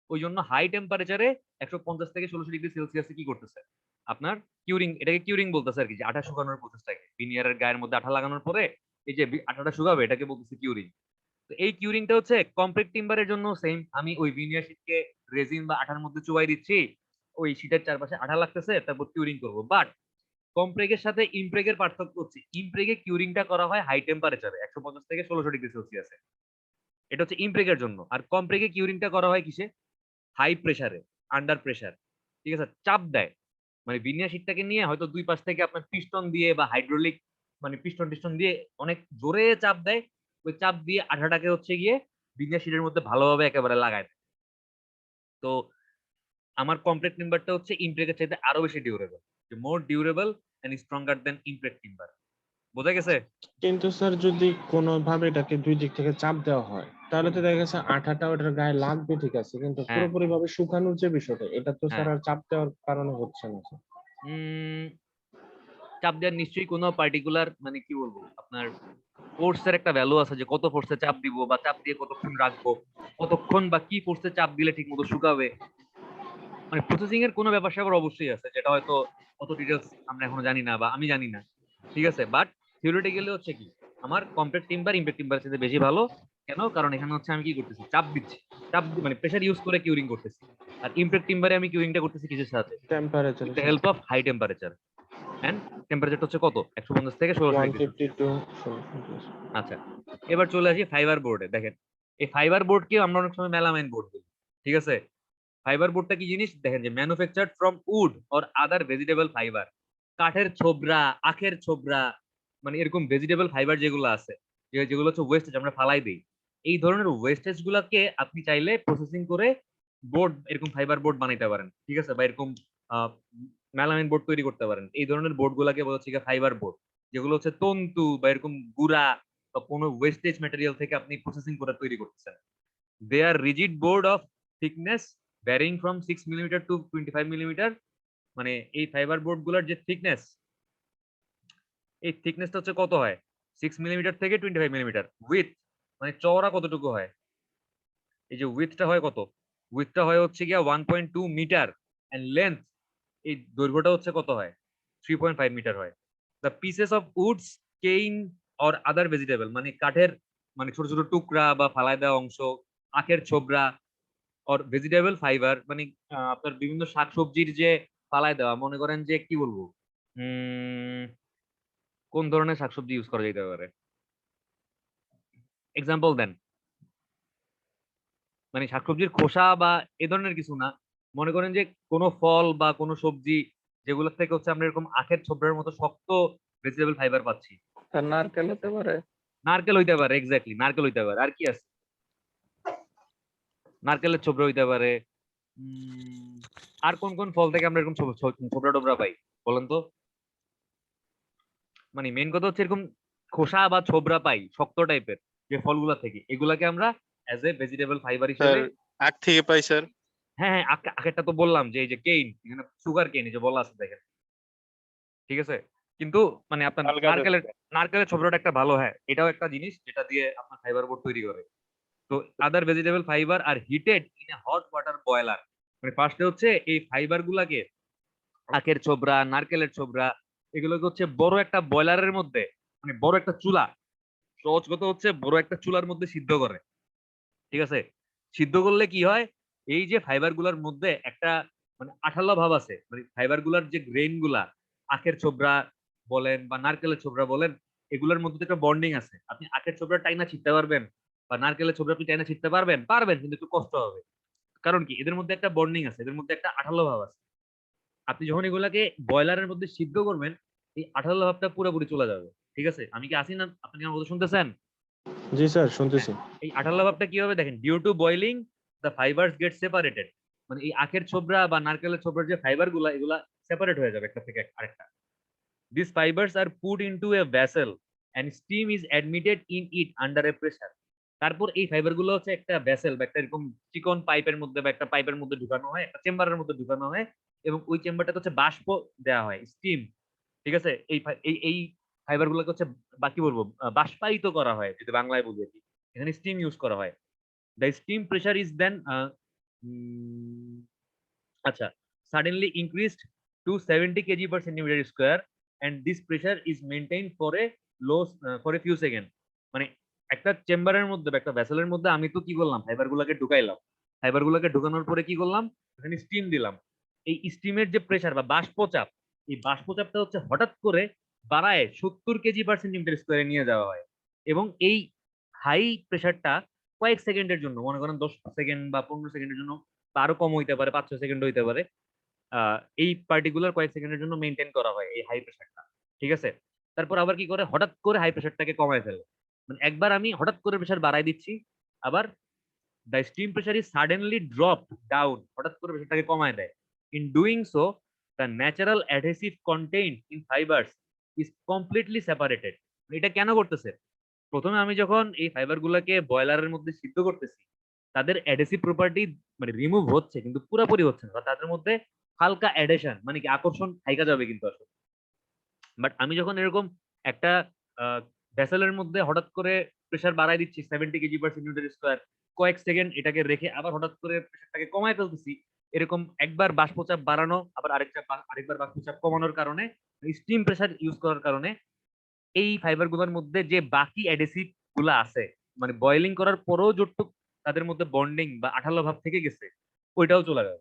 ওই জন্য হাই টেম্পারেচারে 150 থেকে 1600 ডিগ্রি সেলসিয়াসে কি করতেছে আপনার কিউরিং, এটাকে কিউরিং বলতেছে আর কি, যে আঠা শুকানোর প্রসেসটাকে ভিনিয়ারের গায়ের মধ্যে আঠা লাগানোর পরে এই যে আঠাটা শুকাবে এটাকে বলতেছে কিউরিং। তো এই কিউরিংটা হচ্ছে কমপ্রেক টিম্বারের জন্য সেম। আমি ওই ভিনিয়ার শিটকে রেজিন বা আঠার মধ্যে চুবাই দিচ্ছি, ওই শিটের চারপাশে আঠা লাগতেছে, তারপর কিউরিং করবো। বাট কমপ্রেগের সাথে ইমপ্রেগের পার্থক্য হচ্ছে ইমপ্রেগে কিউরিংটা করা হয় হাই টেম্পারেচারে 150 থেকে 1600 ডিগ্রি সেলসিয়াসে, এটা হচ্ছে ইমপ্রেগের জন্য। আর কমপ্রেগে কিউরিংটা করা হয় কিসে? হাই প্রেসারে, আন্ডার প্রেসার, ঠিক আছে, চাপ দেয়। মানে ভিনিয়ার শিটটাকে নিয়ে হয়তো দুই পাশ থেকে আপনার পিস্টন দিয়ে বা হাইড্রোলিক মানে পিস্টন টিস্টন দিয়ে অনেক জোরে চাপ দেয়, ওই চাপ দিয়ে আঠাটাকে হচ্ছে গিয়ে ভিনিয়ার শিটের মধ্যে ভালোভাবে একেবারে লাগায় দেয়। তো আমার কমপ্লেক্স টিম্বারটা হচ্ছে ইমপ্রেকের চাইতে আরো বেশি durable, more durable and stronger than impreg timber. বোঝা গেছে? কিন্তু স্যার যদি কোনোভাবে এটাকে দুই দিক থেকে চাপ দেওয়া হয় তাহলে তো দেখা গেছে আঠাটা ওটার গায়ে লাগবে, ঠিক আছে, কিন্তু হ্যাঁ পুরোপুরি ভাবে শুকানোর যে বিষয়টা এটা তো স্যার হ্যাঁ আর চাপ দেওয়ার কারণে হচ্ছে না স্যার। উম, চাপ দেওয়ার নিশ্চয়ই কোনো পার্টিকুলার মানে কি বলবো আপনার ফোর্সের একটা ভ্যালু আছে, যে কত ফোর্সে চাপ দিব বা চাপ দিয়ে কতক্ষণ রাখবো, কতক্ষণ বা কি ফোর্সে চাপ দিলে ঠিক মতো শুকাবে। মানে প্রসেসিং এর কোনো ব্যাপার স্যাপার অবশ্যই আছে, যেটা হয়তো অত ডিটেলস আমরা এখনো জানি না বা আমি জানি না, ঠিক আছে। বাট থিওরিটিক্যালি হচ্ছে কি আমার কমপ্লেক্স টিম্বার ইমপ্রেক্ট টিম্বারের সাথে বেশি ভালো। কেন? কারণ এখানে হচ্ছে আমি কি করতেছি, চাপ দিচ্ছি, মানে প্রেসার ইউজ করে কিউরিং করতেছি। আর ইমপ্রেক্ট টিম্বারে আমি কিউরিংটা করতেছি কিসের সাথে? Temperature with the help of high temperature. And টেম্পারেচারটা হচ্ছে কত? 150 থেকে 1600 ডিগ্রি 150 সেলসিয়াস। টু আচ্ছা, এবার চলে আসি ফাইবার বোর্ডে। দেখেন, এই ফাইবার বোর্ডকে আমরা অনেক সময় মেলামাইন বোর্ড বলি, ঠিক আছে। ফাইবার বোর্ডটা কি জিনিস দেখেন, যে manufactured from wood or other vegetable fibre. কাঠের ছোবড়া, আখের ছোবড়া, মানে এরকম ভেজিটেবল ফাইবার যেগুলো আছে, যেগুলো হচ্ছে ওয়েস্টেজ আমরা ফালাই দিই, এই ধরনের ওয়েস্টেজ গুলাকে আপনি চাইলে প্রসেসিং করে বোর্ড, এরকম ফাইবার বোর্ড বানাইতে পারেন, ঠিক আছে, বা এরকম মেলামাইন বোর্ড তৈরি করতে পারেন। এই ধরনের বোর্ড গুলাকে বলা হচ্ছে ফাইবার বোর্ড, যেগুলো হচ্ছে তন্তু বা এরকম গুড়া বা কোনো ওয়েস্টেজ ম্যাটেরিয়াল থেকে আপনি প্রসেসিং করে তৈরি করতেছেন। They are rigid board of thickness varying from 6 millimetre to 25 millimetre. মানে এই ফাইবার বোর্ড গুলোর যে থিকনেস, এই থিকনেসটা হচ্ছে কত হয়? 6 মিলিমিটার থেকে 25 মিলিমিটার। উইথ মানে চওড়া কতটুকু হয়? এই যে উইথটা হয় কত? উইথটা হয় হচ্ছে গিয়া 1.2 মিটার, এন্ড লেন্থ, এই দৈর্ঘ্যটা হচ্ছে কত হয়? 3.5 মিটার হয়। The pieces of Woods, Kane or other vegetable, মানে কাঠের মানে ছোট ছোট টুকরা বা ফালায় দেওয়া অংশ, আখের ছোবড়া, অর ভেজিটেবল ফাইবার, মানে আপনার বিভিন্ন শাকসবজির যে ফালায় দেওয়া, মনে করেন যে কি বলবো, উম কোন ধরনের শাকসবজি ইউজ করা যেতে পারে? এক্সাম্পল দেন। মানে শাকসবজির খোসা বা এ ধরনের কিছু না, মনে করেন যে কোনো ফল বা কোনো সবজি যেগুলো থেকে হচ্ছে আমরা এরকম আখের ছোবড়ার মতো শক্ত ভেজিটেবল ফাইবার পাচ্ছি। স্যার নারকেল হতে পারে। নারকেল হইতে পারে, এক্স্যাক্টলি নারকেল হইতে পারে। আর কি আছে? নারকেলের ছোবড়া হইতে পারে। আর কোন কোন ফল থেকে আমরা এরকম ছোবড়া টোবরা পাই বলেন তো? মানে মেন কথা হচ্ছে এরকম খোসা বা ছোবড়া পাই শক্ত টাইপের যে ফলগুলা থেকে, এগুলাকে আমরা as a vegetable fibre sir হিসেবে। আখ থেকে পাই স্যার। হ্যাঁ হ্যাঁ, আগেরটা তো বললাম যে এই যে কেইন, এখানে সুগার কেইন এই যে বলা আছে দেখেন, ঠিক আছে। কিন্তু মানে আপনার তাল গাছের নারকেলের থেকে। নারকেলের ছোবড়াটা একটা ভালো, হ্যাঁ এটাও একটা জিনিস যেটা দিয়ে আপনার ফাইবার বোর্ড তৈরি করে। তো other vegetable fibre are heated in a hot water boiler. মানে ফার্স্টে হচ্ছে এই ফাইবার গুলাকে, আখের ছোবড়া, নারকেলের ছোবড়া, এগুলোকে হচ্ছে বড় একটা বয়লারের মধ্যে, মানে বড় একটা চুলা, সহজ কথা হচ্ছে বড় একটা চুলার মধ্যে সিদ্ধ করে, ঠিক আছে। সিদ্ধ করলে কি হয়, এই যে ফাইবার গুলার মধ্যে একটা মানে আঠালো ভাব আছে, মানে ফাইবার গুলার যে গ্রেইন গুলা, আখের ছোবড়া বলেন বা নারকেলের ছোবড়া বলেন, এগুলোর মধ্যে তো একটা বন্ডিং আছে। আপনি আখের ছোবড়া টাইনা ছিটতে পারবেন বা নারকেলের ছোবড়া আপনি টাইনা ছিটতে পারবেন, পারবেন, কিন্তু একটু কষ্ট হবে। কারণ কি, এদের মধ্যে একটা বন্ডিং আছে, এদের মধ্যে একটা আঠালো ভাব আছে। আপনি যখন এগুলাকে বয়লারের মধ্যে সিদ্ধ করবেন, এই আঠালো ভাবটা পুরোপুরি চলে যাবে, ঠিক আছে। আমি কি আসি না? আপনি কি আমার কথা শুনতেছেন? জি স্যার হ্যাঁ, শুনতেছি। এই আঠালো ভাবটা কি হবে দেখেন, due to boiling the fibres get separated. মানে এই আখের ছোবড়া বা নারকেলের ছোবড়ার যে ফাইবার গুলা, এগুলা সেপারেট হয়ে যাবে একটা থেকে আরেকটা। This fibres are put into a vessel and steam is admitted in it under a pressure. তারপর এই ফাইবার গুলো হচ্ছে একটা ভেসেল বা একটা এরকম চিকন পাইপের মধ্যে বা একটা পাইপের মধ্যে ঢুকানো হয়, একটা চেম্বারের মধ্যে ঢুকানো হয়, এবং ওই চেম্বারটাতে হচ্ছে বাষ্প দেওয়া হয়, স্টিম, ঠিক আছে। এই ফাইবার গুলোকে হচ্ছে বা কি বলবো, বাষ্পায়িত করা হয়, যদি বাংলায় বলি আর কি। এখানে স্টিম ইউজ করা হয়। The steam pressure is then আচ্ছা suddenly increased to 70 kg per centimeter square, and this pressure is maintained for a low for a few second। মানে একটা চেম্বারের মধ্যে বা একটা ভেসেলের মধ্যে আমি তো কি করলাম, ফাইবার গুলাকে ঢুকাইলাম, ফাইবার গুলাকে ঢুকানোর পরে কি করলাম, এখানে স্টিম দিলাম। এই স্টিমের যে প্রেসার বা বাষ্পচাপ, এই বাষ্পচাপটা হচ্ছে হঠাৎ করে বাড়ায় 70 কেজি পার সেন্টিমিটার স্কোয়ারে নিয়ে যাওয়া হয়। এবং এই হাই প্রেসারটা কয়েক সেকেন্ডের জন্য, মনে করেন 10 সেকেন্ড বা 15 সেকেন্ডের জন্য, বা আরো কম হইতে পারে, 5-6 সেকেন্ড হইতে পারে, এই পার্টিকুলার কয়েক সেকেন্ডের জন্য মেনটেন করা হয় এই হাই প্রেসারটা, ঠিক আছে। তারপর আবার কি করে, হঠাৎ করে হাই প্রেসারটাকে কমায় ফেলে। মানে একবার আমি হঠাৎ করে প্রেসার বাড়াই দিচ্ছি, আবার the steam pressure is suddenly drop down, হঠাৎ করে প্রেসারটাকে কমায় দেয়। In doing so the natural adhesive contained in fibres is completely separated. এটা কেন করতেছে? প্রথমে আমি যখন এই ফাইবার গুলাকে বয়লারের মধ্যে সিদ্ধ করতেছি, তাদের অ্যাডহেসিভ প্রপার্টি মানে রিমুভ হচ্ছে, কিন্তু পুরোপুরি হচ্ছে না। তাদের মধ্যে হালকা অ্যাডেশন মানে কি আকর্ষণ থাইকা যাবে কিন্তু আসলে। বাট আমি যখন এরকম একটা ভেসেলের মধ্যে হঠাৎ করে প্রেসার বাড়াই দিচ্ছি 70 কেজি পার সেন্টিমিটার স্কয়ার, কয়েক সেকেন্ড এটাকে রেখে আবার হঠাৎ করে প্রেসারটাকে কমায় ফেলতেছি, এরকম একবার বাষ্পচাপ বাড়ানো আবার আরেকবার বাষ্পচাপ কমানোর কারণে, স্টিম প্রেসার ইউজ করার কারণে এই ফাইবার গুলোর মধ্যে যে বাকি অ্যাডহেসিভ গুলা আছে, মানে বয়েলিং করার পরেও যতটুকু তাদের মধ্যে বন্ডিং বা আঠালো ভাব থেকে গেছে, ওইটাও চলে গেল।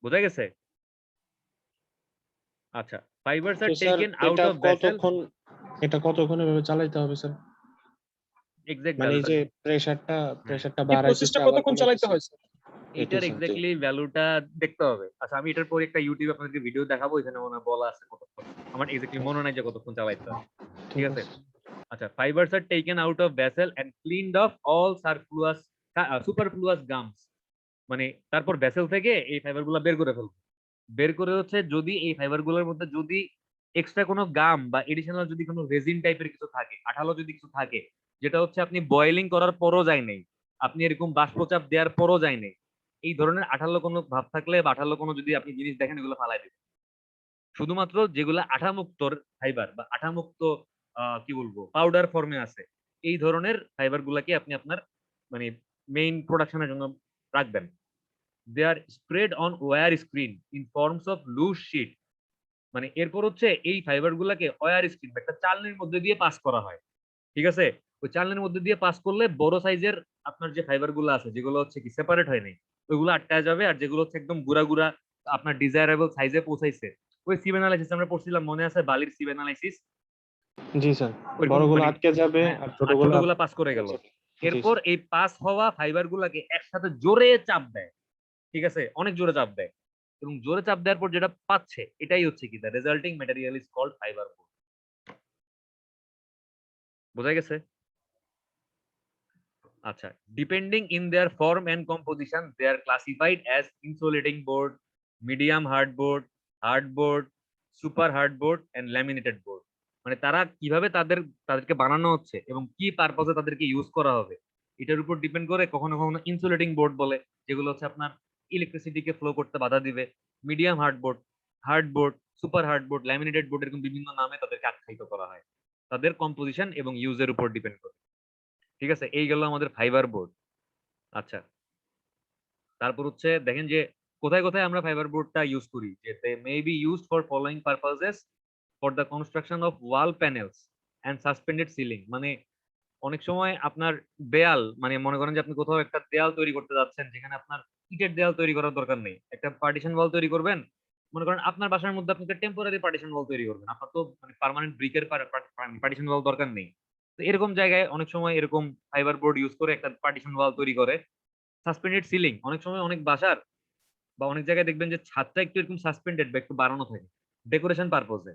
বোঝা গেছে? আচ্ছা, ফাইবারস আর তো স্যার টেকেন আউট এটা অফ ভেসেল। কতক্ষণ এভাবে চালাইতে হবে স্যার? এক্সাক্ট মানে এই ভ্যালুটা যে প্রেসারটা এই বাড়াইতেছে প্রসেসটা আবার কতক্ষণ চালাইতে কমাইতেছে। হয় স্যার? এটার স্যার। এক্স্যাক্টলি ভ্যালুটা দেখতে হবে। আচ্ছা, আমি এটার পরে একটা ইউটিউবে আপনাদেরকে ভিডিও দেখাবো, এখানে মনে হয় বলা আছে কতক্ষণ। আমার এক্স্যাক্টলি মনে নাই যে কতক্ষণ চালাইতে হবে। ঠিক আছে? আচ্ছা, fibres are taken out of vessel and cleaned off all superfluous gums. মানে তারপর ভেসেল থেকে এই ফাইবারগুলো বের করে ফেলবো। বের করে হচ্ছে যদি এই ফাইবারগুলোর মধ্যে যদি এক্সট্রা কোনো গাম বা এডিশনাল যদি কোনো রেজিন টাইপের কিছু থাকে, আঠালো যদি কিছু থাকে, যেটা হচ্ছে আপনি বয়েলিং করার পরও যায় নাই, আপনি এরকম বাষ্পচাপ দেওয়ার পরও যায় নাই, এই ধরনের আঠালো কোনো ভাব থাকলে বা আঠালো কোনো যদি আপনি জিনিস দেখেন, এগুলো ফালাই দিবেন। শুধুমাত্র যেগুলো আঠামুক্ত ফাইবার বা আঠামুক্ত কি বলবো পাউডার ফর্মে আছে, এই ধরনের ফাইবার গুলাকে আপনি আপনার মানে মেইন প্রোডাকশনের জন্য রাখবেন। They are spread on wire screen in forms of loose sheet. মানে এরপর হচ্ছে এই ফাইবার গুলাকে ওয়্যার স্ক্রিন একটা চালনির মধ্যে দিয়ে পাস করা হয়। ঠিক আছে? ওই চালনির মধ্যে দিয়ে পাস করলে বড় সাইজের আপনার যে ফাইবার গুলো আছে, যেগুলো হচ্ছে কি সেপারেট হয় নাই, ওইগুলো আটকায় যাবে। আর যেগুলো হচ্ছে একদম গুড়া গুড়া আপনার ডিজায়ারেবল সাইজে পৌঁছাইছে, ওই সিভ অ্যানালাইসিস আমরা পড়ছিলাম, মনে আছে? বালির সিভ অ্যানালাইসিস। জি স্যার, ওইরকম বড়গুলো মানে আটকে যাবে হ্যাঁ, আর আর ছোটগুলো ছোটগুলা পাস করে গেল। এরপর এই পাস হওয়া ফাইবার গুলাকে একসাথে জোরে চাপ দেয়। ঠিক আছে? অনেক জোরে চাপ দেয়, এবং জোরে চাপ দেওয়ার পর যেটা পাচ্ছে এটাই হচ্ছে কি the resulting material is called fibre board. বোঝা গেছে? আচ্ছা, depending in their form and composition they are classified as insulating board, medium hard board, super hard board and laminated board. মানে তারা কিভাবে তাদেরকে বানানো হচ্ছে এবং কি পারপজে তাদেরকে ইউজ করা হবে, এটার উপর ডিপেন্ড করে কখনো কখনো ইনসুলেটিং বোর্ড বলে, যেগুলো হচ্ছে আপনার ইলেকট্রিসিটিকে ফ্লো করতে বাধা দিবে, medium hard board, super hard board, laminated board, এরকম বিভিন্ন নামে তাদেরকে আখ্যায়িত করা হয় তাদের কম্পোজিশন এবং ইউজের উপর ডিপেন্ড করে। ঠিক আছে? এই গেল আমাদের ফাইবার বোর্ড। আচ্ছা, তারপর হচ্ছে দেখেন যে কোথায় কোথায় আমরা ফাইবার বোর্ডটা ইউজ করি, যে they may be used for following purposes, for the construction of wall panels and suspended ceiling. মানে অনেক সময় আপনার দেয়াল, মানে মনে করেন যে আপনি কোথাও একটা দেয়াল তৈরি করতে যাচ্ছেন, যেখানে আপনার ইটের দেয়াল তৈরি করার দরকার নেই, একটা পার্টিশন ওয়াল তৈরি করবেন। মনে করেন আপনার বাসার মধ্যে আপনি একটা টেম্পোরারি পার্টিশন ওয়াল তৈরি করবেন, আপনার তো মানে পার্মানেন্ট ব্রিকের পার্টিশন ওয়াল দরকার নেই। তো এরকম জায়গায় অনেক সময় এরকম ফাইবার বোর্ড ইউজ করে একটা পার্টিশন ওয়াল তৈরি করে। সাসপেন্ডেড সিলিং, অনেক সময় অনেক বাসার বা অনেক জায়গায় দেখবেন যে ছাদটা একটু এরকম সাসপেন্ডেড বা একটু বাড়ানো থাকে ডেকোরেশন পারপোজে,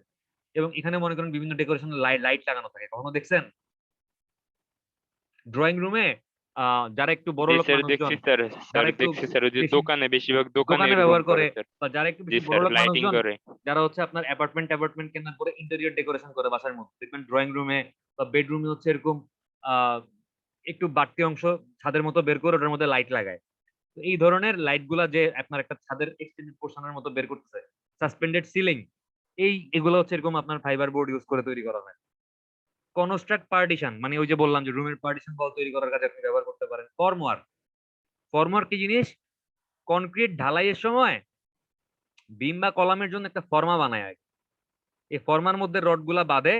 এবং এখানে মনে করেন বিভিন্ন ডেকোরেশন লাইট লাগানো থাকে। কখনো দেখছেন ড্রয়িং রুমে যারা একটু বড় লোক স্যার মানুষজন, দেখছি স্যার, যারা একটু দেখছি স্যার, ওই যে বেশি দোকানে বেশিরভাগ দোকানে দোকানে এরকম ব্যবহার করে করে, স্যার। বা যারা একটু জি বেশি স্যার, বড় লোক লাইটিং মানুষজন, করে। যারা হচ্ছে আপনার অ্যাপার্টমেন্ট কেনার পরে ইন্টেরিয়র ডেকোরেশন করে বাসার মধ্যে, দেখবেন ড্রয়িং রুমে বা বেডরুমে হচ্ছে এরকম আহ একটু বাড়তি অংশ ছাদের মতো বের করে ওটার মধ্যে লাইট লাগায়। তো এই ধরনের লাইট গুলা যে আপনার একটা ছাদের এক্সটেন্ডেড পোর্শনের মতো বের করতেছে, সাসপেন্ডেড সিলিং, এগুলো হচ্ছে এরকম আপনার ফাইবার বোর্ড ইউজ করে তৈরি করা হয়। কনস্ট্রাক্ট পার্টিশন, মানে ওই যে বললাম যে রুমের পার্টিশন ওয়াল তৈরি করার কাজে আপনি ব্যবহার করতে পারেন। ফর্মওয়ার্ক কি জিনিস? কনক্রিট ঢালাইয়ের সময় বিম বা কলামের জন্য একটা ফর্মা বানায় আগে। এই ফর্মার মধ্যে রড গুলা বাঁধে,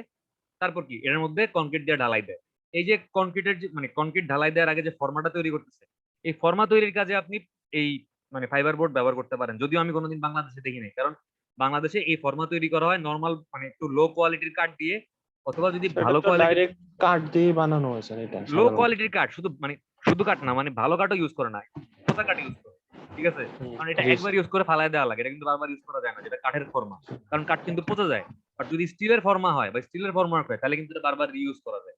তারপর কি এর মধ্যে কনক্রিট দিয়ে ঢালাই দেয়। এই যে কনক্রিটের মানে কনক্রিট ঢালাই দেওয়ার আগে যে ফর্মাটা তৈরি করতেছে, এই ফর্মা তৈরির কাজে আপনি এই মানে ফাইবার বোর্ড ব্যবহার করতে পারেন। যদিও আমি কোনোদিন বাংলাদেশে দেখি নাই, কারণ বাংলাদেশে এই ফর্মা তৈরি করা হয় নরমাল মানে একটু লো কোয়ালিটির কাঠ দিয়ে, অথবা যদি ভালো কোয়ালিটির ডাইরেক্ট কাঠ দিয়ে বানানো হয়েছে এটা লো সাধারণত। কোয়ালিটির কাঠ, শুধু কাঠ না, মানে ভালো কাঠও ইউজ করে না, পোতা কাঠ ইউজ করে। ঠিক আছে? কারণ এটা জি, একবার ইউজ করে ফালায় দেওয়া লাগে, এটা কিন্তু বারবার ইউজ করা যায় না, যেটা কাঠের ফর্মা। কারণ কাঠ কিন্তু পচে যায়। আর যদি স্টিলের ফর্মা হয় বা স্টিলের ফর্মা হয়, তাহলে কিন্তু এটা বারবার রিইউজ করা যায়।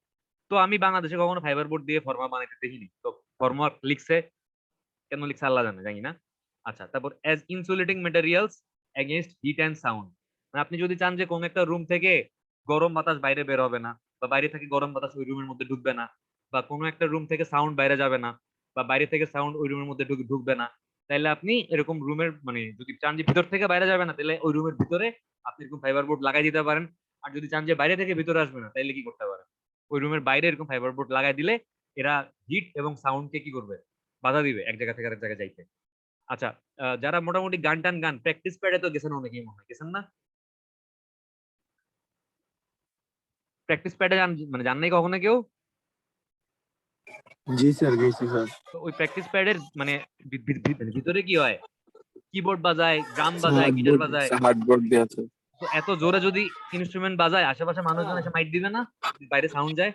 তো আমি বাংলাদেশে কখনো ফাইবার বোর্ড দিয়ে ফর্মা বানাইতে দেখিনি। তো ফর্মওয়ার্ক লিখছে, কেন লিখছে আল্লাহ জানে, জানি না। আচ্ছা, তারপর as insulating materials against heat and sound, মানে আপনি যদি চান যে কোন একটা রুম থেকে গরম বাতাস বাইরে বের হবে না, বা বাইরে থেকে গরম বাতাস ওই রুমের মধ্যে ঢুকবে না, বা কোনো একটা রুম থেকে সাউন্ড বাইরে যাবে না, বা বাইরে থেকে সাউন্ড ওই রুমের মধ্যে ঢুকবে না, তাহলে আপনি এরকম রুমের মানে যদি চান যে ভিতর থেকে বাইরে যাবে না, তাহলে ওই রুমের ভিতরে আপনি এরকম ফাইবার বোর্ড লাগাই দিতে পারেন। আর যদি চান যে বাইরে থেকে ভিতরে আসবে না, তাহলে কি করতে পারেন, ওই রুমের বাইরে এরকম ফাইবার বোর্ড লাগাই দিলে এরা হিট এবং সাউন্ডকে কি করবে, বাধা দিবে এক জায়গা থেকে আরেক জায়গায় যাইতে। আচ্ছা, যারা মোটামুটি গান প্র্যাকটিস প্যাডে তো গেছেন, অনেকেই মনে হয় গেছেন না? প্র্যাকটিস প্যাডে মানে জান নাই কখনো কেউ? জি স্যার, গেছি স্যার। তো ওই প্র্যাকটিস প্যাডের মানে ভিতরে কি হয়, কিবোর্ড বাজায়, ড্রাম বাজায়, গিটার বাজায়। হার্ডবোর্ড দেয়া আছে। তো এত জোরে যদি ইনস্ট্রুমেন্ট বাজায়, আশেপাশে মানুষজন এসে মাইট দিবে না, বাইরে সাউন্ড যায়?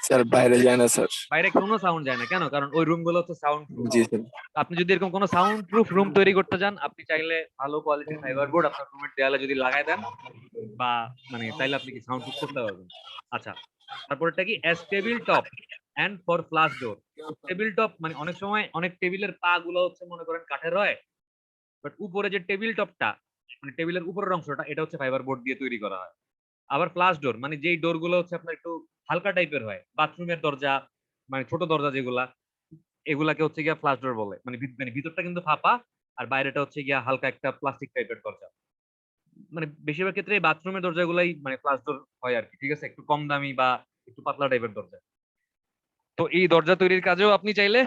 স্যার বাইরে যায় না স্যার। বাইরে কোনো সাউন্ড যায় না, কেন? কারণ ওই রুম গুলো হচ্ছে সাউন্ড প্রুফ। জি স্যার। আপনি যদি এরকম কোনো সাউন্ড প্রুফ রুম তৈরি করতে চান, আপনি চাইলে ভালো কোয়ালিটির ফাইবার বোর্ড আপনার রুমের দেয়ালে যদি লাগাই দেন, বা মানে তাইলে আপনি কি সাউন্ড প্রুফ করতে পারবেন। আচ্ছা, তারপরটা কি as table top and for flush door. Table top মানে অনেক সময় অনেক টেবিলের পা গুলো হচ্ছে মনে করেন কাঠের হয়, বাট উপরে যে টেবিল টপটা মানে টেবিলের উপরের অংশটা, এটা হচ্ছে ফাইবার বোর্ড দিয়ে তৈরি করা হয়। আবার ফ্লাশ ডোর মানে যেই ডোর গুলো হচ্ছে আপনার একটু হালকা টাইপের হয়, বাথরুমের দরজা মানে ছোট দরজা যেগুলা, এগুলাকে হচ্ছে গিয়া ফ্লাশ ডোর বলে। মানে মানে ভিতরটা কিন্তু ফাঁপা, আর বাইরেটা হচ্ছে গিয়া হালকা একটা প্লাস্টিক টাইপের দরজা। মানে বেশিরভাগ ক্ষেত্রে এই বাথরুমের দরজাগুলাই মানে ফ্লাশ ডোর হয় আর কি, ঠিক আছে, একটু কম দামি বা একটু পাতলা টাইপের দরজা। তো এই দরজা তৈরির কাজেও আপনি চাইলে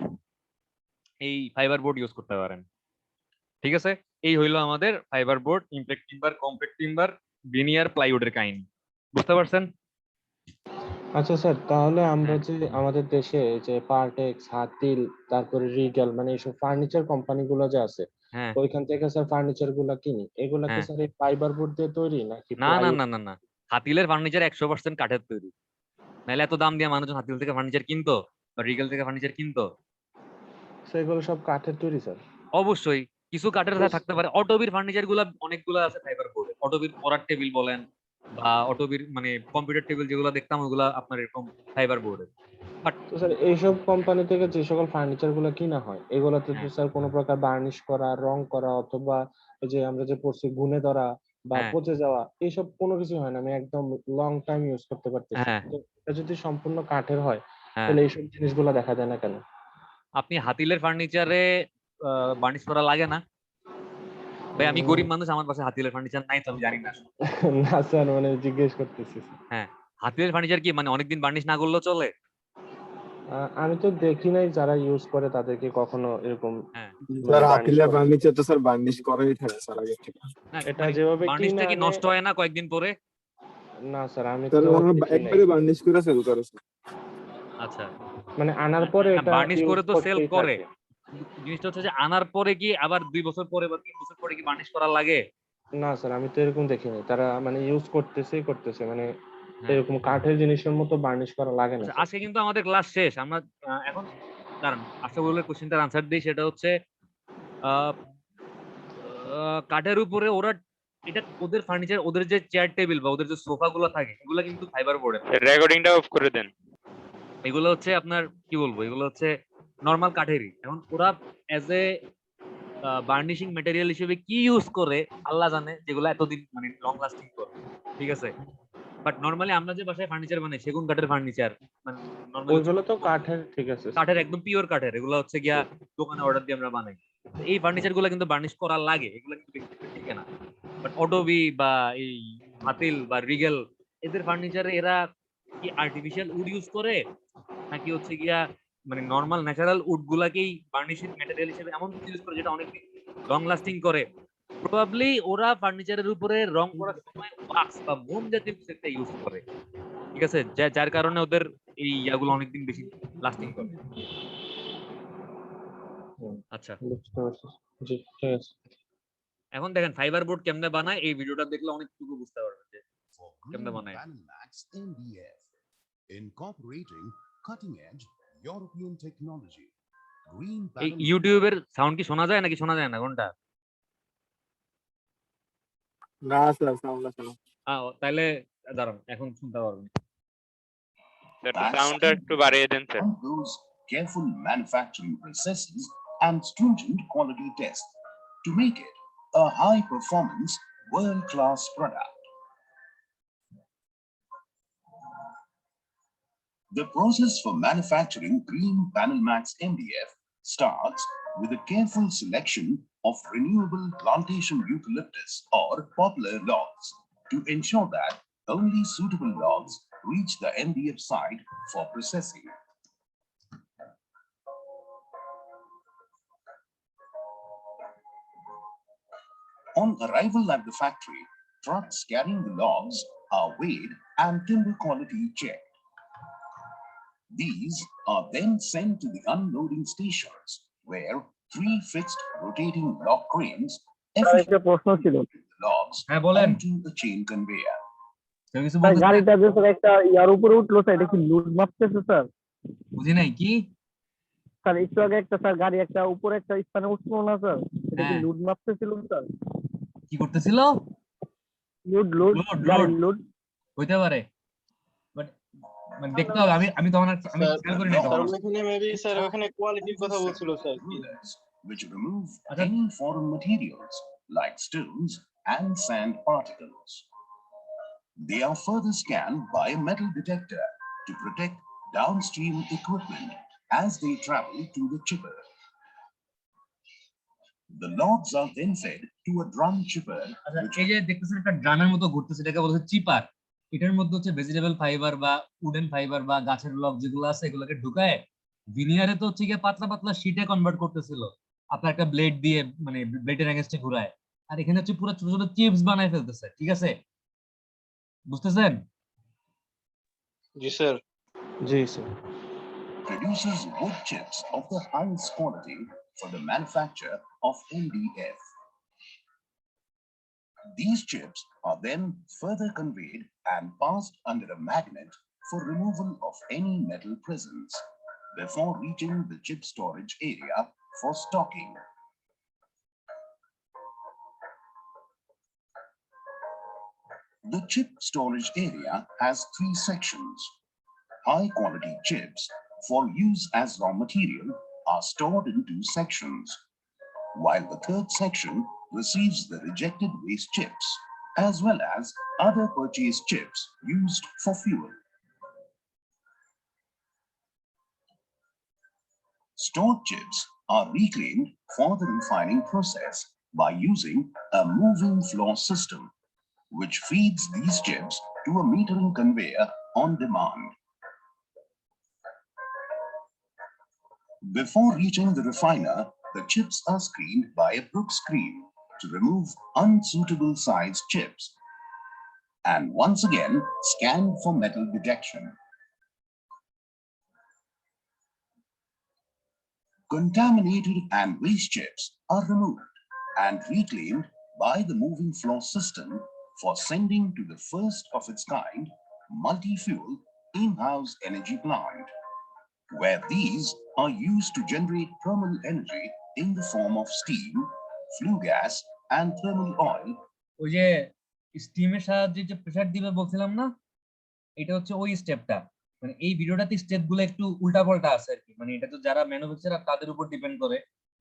এই ফাইবার বোর্ড ইউজ করতে পারেন। ঠিক আছে, এই হইলো আমাদের fibre board, impact timber, compact timber, veneer, প্লাইউডের কাহিনী। বুঝতে পারছেন? আচ্ছা স্যার, তাহলে আমরা যে আমাদের দেশে যে পার্টেক্স, হাতিল, তারপরে রিগেল মানে এইসব ফার্নিচার কোম্পানিগুলো যে আছে, হ্যাঁ ওইখান থেকে স্যার ফার্নিচার গুলা কিনি, এগুলা কি হ্যাঁ, স্যার এই ফাইবার বোর্ড দিয়ে তৈরি নাকি না না প্লাইউড? না না না, হাতিলের ফার্নিচার 100% কাঠের তৈরি, নাহলে এত দাম দিয়ে মানুষজন হাতিল থেকে ফার্নিচার কিনতো বা রিগেল থেকে ফার্নিচার কিনতো? সেগুলো সব কাঠের তৈরি স্যার? অবশ্যই কিছু কাঠের থাকতে পারে। অটোবির ফার্নিচার গুলা অনেকগুলো আছে ফাইবার বোর্ডে, অটোবির পড়ার টেবিল বলেন বা অটোবির মানে কম্পিউটার টেবিল যেগুলো দেখতাম, ওগুলা আপনার এরকম ফাইবার বোর্ডের। বাট তো স্যার এইসব কোম্পানি থেকে যে সকল ফার্নিচার গুলো কিনা হয়, এগুলোতে তো হ্যাঁ স্যার কোনো প্রকার বার্নিশ করা, রং করা, অথবা এই যে আমরা যে পড়ছি গুণে ধরা বা হ্যাঁ পচে যাওয়া, এইসব কোনো কিছু হয় না, আমি একদম লং টাইম ইউজ করতে পারতেছি। হ্যাঁ তো এটা যদি সম্পূর্ণ কাঠের হয়, হ্যাঁ, তাহলে এইসব জিনিসগুলো দেখা যায় না কেন? আপনি হাতিলের ফার্নিচারে বার্নিশ করা লাগে না? ভাই আমি উম, গরিব মানুষ, আমার পাশে হাতিলের ফার্নিচার নাই, তো আমি জানি না আসলে। না স্যার, মানে জিজ্ঞেস করতেছি। হ্যাঁ, হাতিলের ফার্নিচার কি মানে অনেকদিন বার্নিশ না করলেও চলে? আমি তো দেখি নাই যারা ইউজ করে তাদেরকে কখনো এরকম হ্যাঁ, মানে স্যার বার্নিশ হাতিলের করে। ফার্নিচার তো স্যার বার্নিশ করেই থাকে স্যার আগে থেকে। না এটা মানে যেভাবে বার্নিশটা কিনা কি আনে, নষ্ট হয় না কয়েকদিন পরে? না স্যার আমি স্যার তো আমরা দেখি নাই। একবারে বার্নিশ করে সেল করে স্যার। আচ্ছা, মানে আনার পরে না এটা বার্নিশ ইউজ করে তো সেল করতেই করে, থাকে। জিনিসটা হচ্ছে যে আনার পরে কি আবার 2 বছর পরে বা 3 বছর পরে কি বার্নিশ করা লাগে? না স্যার, আমি তো এরকম দেখিনি, তারা মানে ইউজ করতেছে মানে হ্যাঁ, এরকম কাঠের জিনিসের মতো বার্নিশ করা লাগে না আচ্ছা স্যার। আজকে কিন্তু আমাদের ক্লাস শেষ, আমরা এখন দাঁড়ান আশরাফুলের কোশ্চেনটার আনসার দিই। সেটা হচ্ছে আহ, কাঠের উপরে ওরা এটা ওদের ফার্নিচার, ওদের যে চেয়ার টেবিল বা ওদের যে সোফা গুলো থাকে, এগুলো কিন্তু ফাইবার বোর্ডের। রেকর্ডিংটা অফ করে দেন। এগুলো হচ্ছে আপনার কি বলবো, এগুলো হচ্ছে নর্মাল কাঠেরই। এখন ওরা এজ এ বার্নিশিং ম্যাটেরিয়াল হিসেবে কি ইউজ করে আল্লাহ জানে, যেগুলো এতদিন মানে লং লাস্টিং করে। ঠিক আছে, বাট নর্মালি আমরা যে বাসায় ফার্নিচার বানাই সেগুন কাঠের ফার্নিচার, মানে নর্মালি ওইগুলো তো কাঠের, ঠিক আছে স্যার। কাঠের একদম পিওর কাঠের, এগুলো হচ্ছে গিয়া দোকানে অর্ডার দিয়ে আমরা বানাই। তো এই ফার্নিচার গুলো কিন্তু বার্নিশ করা লাগে, এগুলো কিন্তু ব্যক্তিগত টিকে না। বাট অডোবি বা এই হাতিল বা রিগেল, এদের ফার্নিচারে এরা কি আর্টিফিশিয়াল উড ইউজ করে নাকি হচ্ছে গিয়া মানে নর্মাল ন্যাচারাল উড গুলাকেই বার্নিশিং ম্যাটেরিয়াল হিসেবে এমন কিছু ইউজ করে যেটা অনেকদিন লং লাস্টিং করে? প্রবাবলি ওরা ফার্নিচারের উপরে রং করার সময় ওয়াক্স বা মোম জাতীয় কিছু একটা ইউজ করে। ঠিক আছে, যার কারণে ওদের এই ইয়াগুলো অনেকদিন বেশি লাস্টিং করে। হুম, আচ্ছা, বুঝতে পারছি। জি, ঠিক আছে। এখন দেখেন ফাইবার বোর্ড কেমনে বানায়, এই ভিডিওটা দেখলে অনেকটুকু বুঝতে পারবেন যে for কেমনে Green বানায়। Panel Max MDF, incorporating cutting-edge European technology. Green এই Panel ইউটিউবের সাউন্ড কি শোনা যায় নাকি শোনা যায় না কোনটা? না স্যার সাউন্ড আসে না। তাহলে দাঁড়ান এখন শুনতে পারবেন। স্যার সাউন্ডটা একটু বাড়িয়ে দেন sir. on those careful manufacturing processes and stringent quality tests to make it a high-performance, world-class product. The process for manufacturing Green Panel Max MDF starts with a careful selection of renewable plantation eucalyptus or poplar logs to ensure that only suitable logs reach the MDF site for processing. On arrival at the factory, trucks carrying the logs are weighed and timber quality checked. These are then sent to the unloading stations where 3 fixed rotating log cranes একটা প্রশ্ন ছিল efficiently the logs হ্যাঁ বলেন, onto the chain conveyor. কেউ কিছু sir বলতে গাড়িটা যে স্যার একটা ইয়ার উপরে উঠলো স্যার এটা কি লুট মাপতেছে স্যার? বুঝি নাই কি? স্যার একটু আগে একটা স্যার গাড়ি একটা উপরে একটা স্থানে উঠলো না স্যার, এটা কি হ্যাঁ। লুট মাপতেছিল স্যার? কি করতেছিল? লুট লুট Load, গাড়ি load। লুট। হইতে পারে, বাট মানে দেখতে হবে। আমি তখন আমি খেয়াল করি না স্যার তখন। ওখানে মেবি স্যার ওখানে কোয়ালিটির কথা বলছিল sir. Rulers which remove Okay. any foreign materials like stones and sand particles. They are further scanned by a metal detector to protect downstream equipment as they travel to the chipper. The logs are then fed to a drum chipper আচ্ছা, which এই যে দেখতেছেন একটা ড্রামের মতো ঘুরতেছে, এটাকে বলা হচ্ছে চিপার। এটার মধ্যে হচ্ছে ভেজিটেবল ফাইবার বা উডেন ফাইবার বা গাছের লগ যেগুলো আছে এগুলোকে ঢুকায় ভিনিয়ারে তো হচ্ছে গিয়ে পাতলা পাতলা শীটে কনভার্ট করতেছিল আপনার একটা ব্লেড দিয়ে, মানে ব্লেডের এগেনস্টে ঘুরায়। আর এখানে হচ্ছে পুরো ছোট ছোট চিপস বানায় ফেলতেছে, ঠিক আছে? বুঝতেছেন? জি স্যার। জি sir. produces wood chips of the highest quality for the manufacture of MDF. These chips are then further conveyed and passed under a magnet for removal of any metal presence before reaching the chip storage area for stocking. The chip storage area has 3 sections. High quality chips for use as raw material are stored in 2 sections, while the third section receives the rejected waste chips as well as other purchased chips used for fuel. Stored chips are reclaimed for the refining process by using a moving floor system, which feeds these chips to a metering conveyor on demand. Before reaching the refiner, the chips are screened by a brook screen to remove unsuitable sized chips and once again scanned for metal detection. Contaminated and waste chips are removed and reclaimed by the moving floor system for sending to the first of its kind multi-fuel in-house energy plant, where these are used to generate thermal energy in the form of steam, flue gas, and thermal oil. ওই যে স্টিমের সাহায্যে যে pressure দিবে বলছিলাম না, এটা হচ্ছে ওই স্টেপটা। মানে এই ভিডিওটাতে স্টেপ গুলো একটু উল্টাপাল্টা আছে আর কি, মানে এটা তো যারা ম্যানুফ্যাকচারার তাদের উপর ডিপেন্ড করে।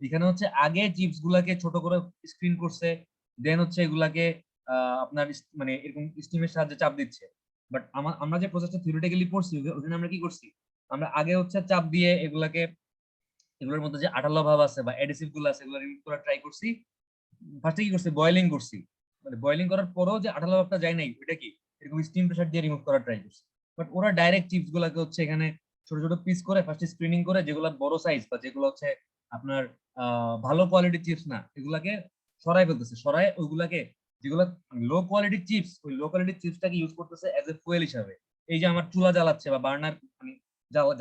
এখানে হচ্ছে আগে চিপস গুলাকে ছোট করে স্ক্রিন করছে, দেন হচ্ছে এগুলাকে আপনার মানে এরকম স্টিমের সাহায্যে চাপ দিচ্ছে। বাট আমরা যে প্রসেসটা থিওরিটিক্যালি পড়ছি ওখানে আমরা কি করছি, আমরা আগে হচ্ছে চাপ দিয়ে এগুলোর মধ্যে যে আঠালো ভাব আছে বা অ্যাডিসিভ গুলো আছে এগুলো রিমুভ করার ট্রাই করছি। ফার্স্টে কি করছি, বয়েলিং করছি, মানে বয়েলিং করার পরেও যে আঠালো ভাবটা যায় নাই ওইটা কি এরকম স্টিম প্রেসার দিয়ে রিমুভ করার ট্রাই করছি। বাট ওরা ডাইরেক্ট চিপস গুলাকে হচ্ছে এখানে ছোট ছোট পিস করে ফার্স্টে স্ক্রিনিং করে, যেগুলো বড় সাইজ বা যেগুলো হচ্ছে আপনার ভালো কোয়ালিটির চিপস না এগুলাকে সরাই ফেলতেছে, সরাই ওইগুলাকে যেগুলো লো কোয়ালিটির চিপস, ওই লো কোয়ালিটির চিপসটাকে ইউজ করতেছে অ্যাজ এ ফুয়েল হিসাবে। এই যে আমার চুলা জ্বালাচ্ছে বা বার্নার মানে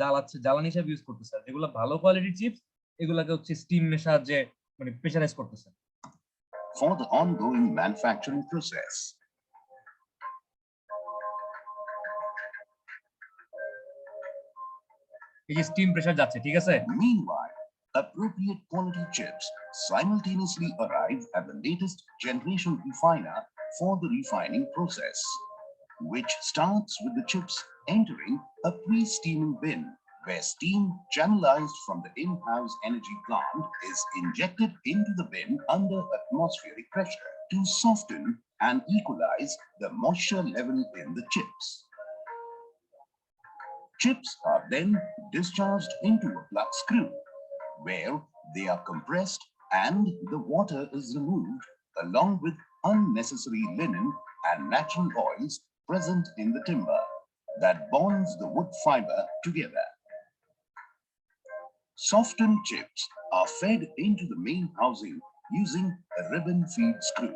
জ্বালাচ্ছে, জ্বালানি হিসাবে ইউজ করতেছে। আর যেগুলো ভালো কোয়ালিটির চিপস এগুলাকে হচ্ছে স্টিমের সাহায্যে মানে প্রেসারাইজ করতেছে। For the ongoing manufacturing process. এই যে স্টিম প্রেসার যাচ্ছে, ঠিক আছে? Meanwhile, appropriate quality chips simultaneously arrive at the latest generation refiner for the refining process, which starts with the chips entering a pre-steaming bin where steam channelized from the in-house energy plant is injected into the bin under atmospheric pressure to soften and equalize the moisture level in the chips. Chips are then discharged into a plug screw, where they are compressed and the water is removed along with unnecessary linen and natural oils present in the timber that bonds the wood fiber together. Softened chips are fed into the main housing using a ribbon feed screw.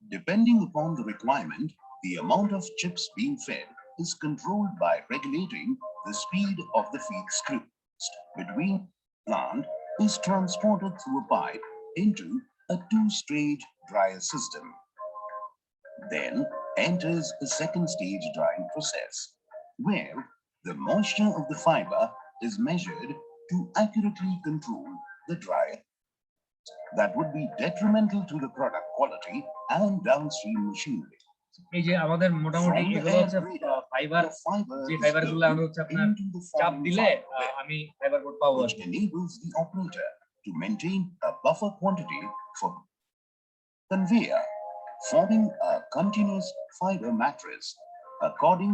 Depending upon the requirement, the amount of chips being fed is controlled by regulating the speed of the feed screw. Between plant is transported through a pipe into a two-stage dryer system. Then enters a second stage drying process, where the moisture of the fiber is measured to accurately control the dryer that would be detrimental to the product quality and downstream machinery. এই যে আমাদের মোটামুটি From the এগুলো হচ্ছে air breather, fibre, the fiber যে is fibre গুলো আমরা loaded হচ্ছে আপনার into the চাপ forming দিলে fiber bed, আমি ফাইবার বোর্ড পাবো আর which কি। enables the operator to maintain a buffer quantity for conveyor, forming a continuous fiber mattress. According,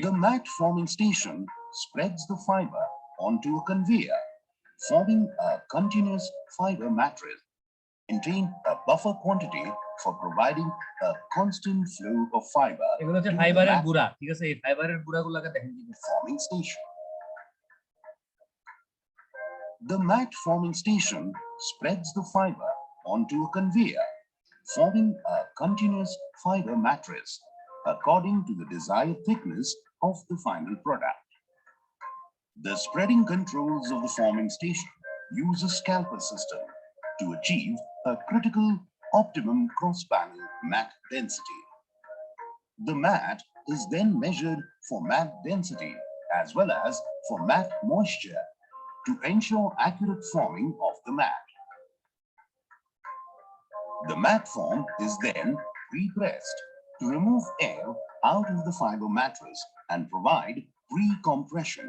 the mat forming station spreads the fiber onto a conveyor, forming a continuous fiber mattress. Maintain a buffer quantity for providing a constant flow of fiber এগুলো হচ্ছে to the ফাইবারের mat গুঁড়া, ঠিক আছে? এই ফাইবারের গুঁড়াগুলোকে দেখেন কি করছে। forming station. The mat forming station spreads the fiber onto a conveyor, forming a continuous fiber mattress according to the desired thickness of the final product. The spreading controls of the forming station use a scalper system to achieve a critical optimum cross-panel mat density. The mat is then measured for mat density as well as for mat moisture to ensure accurate forming of the mat. The mat form is then pre-pressed to remove air out of the fiber mattress and provide pre-compression.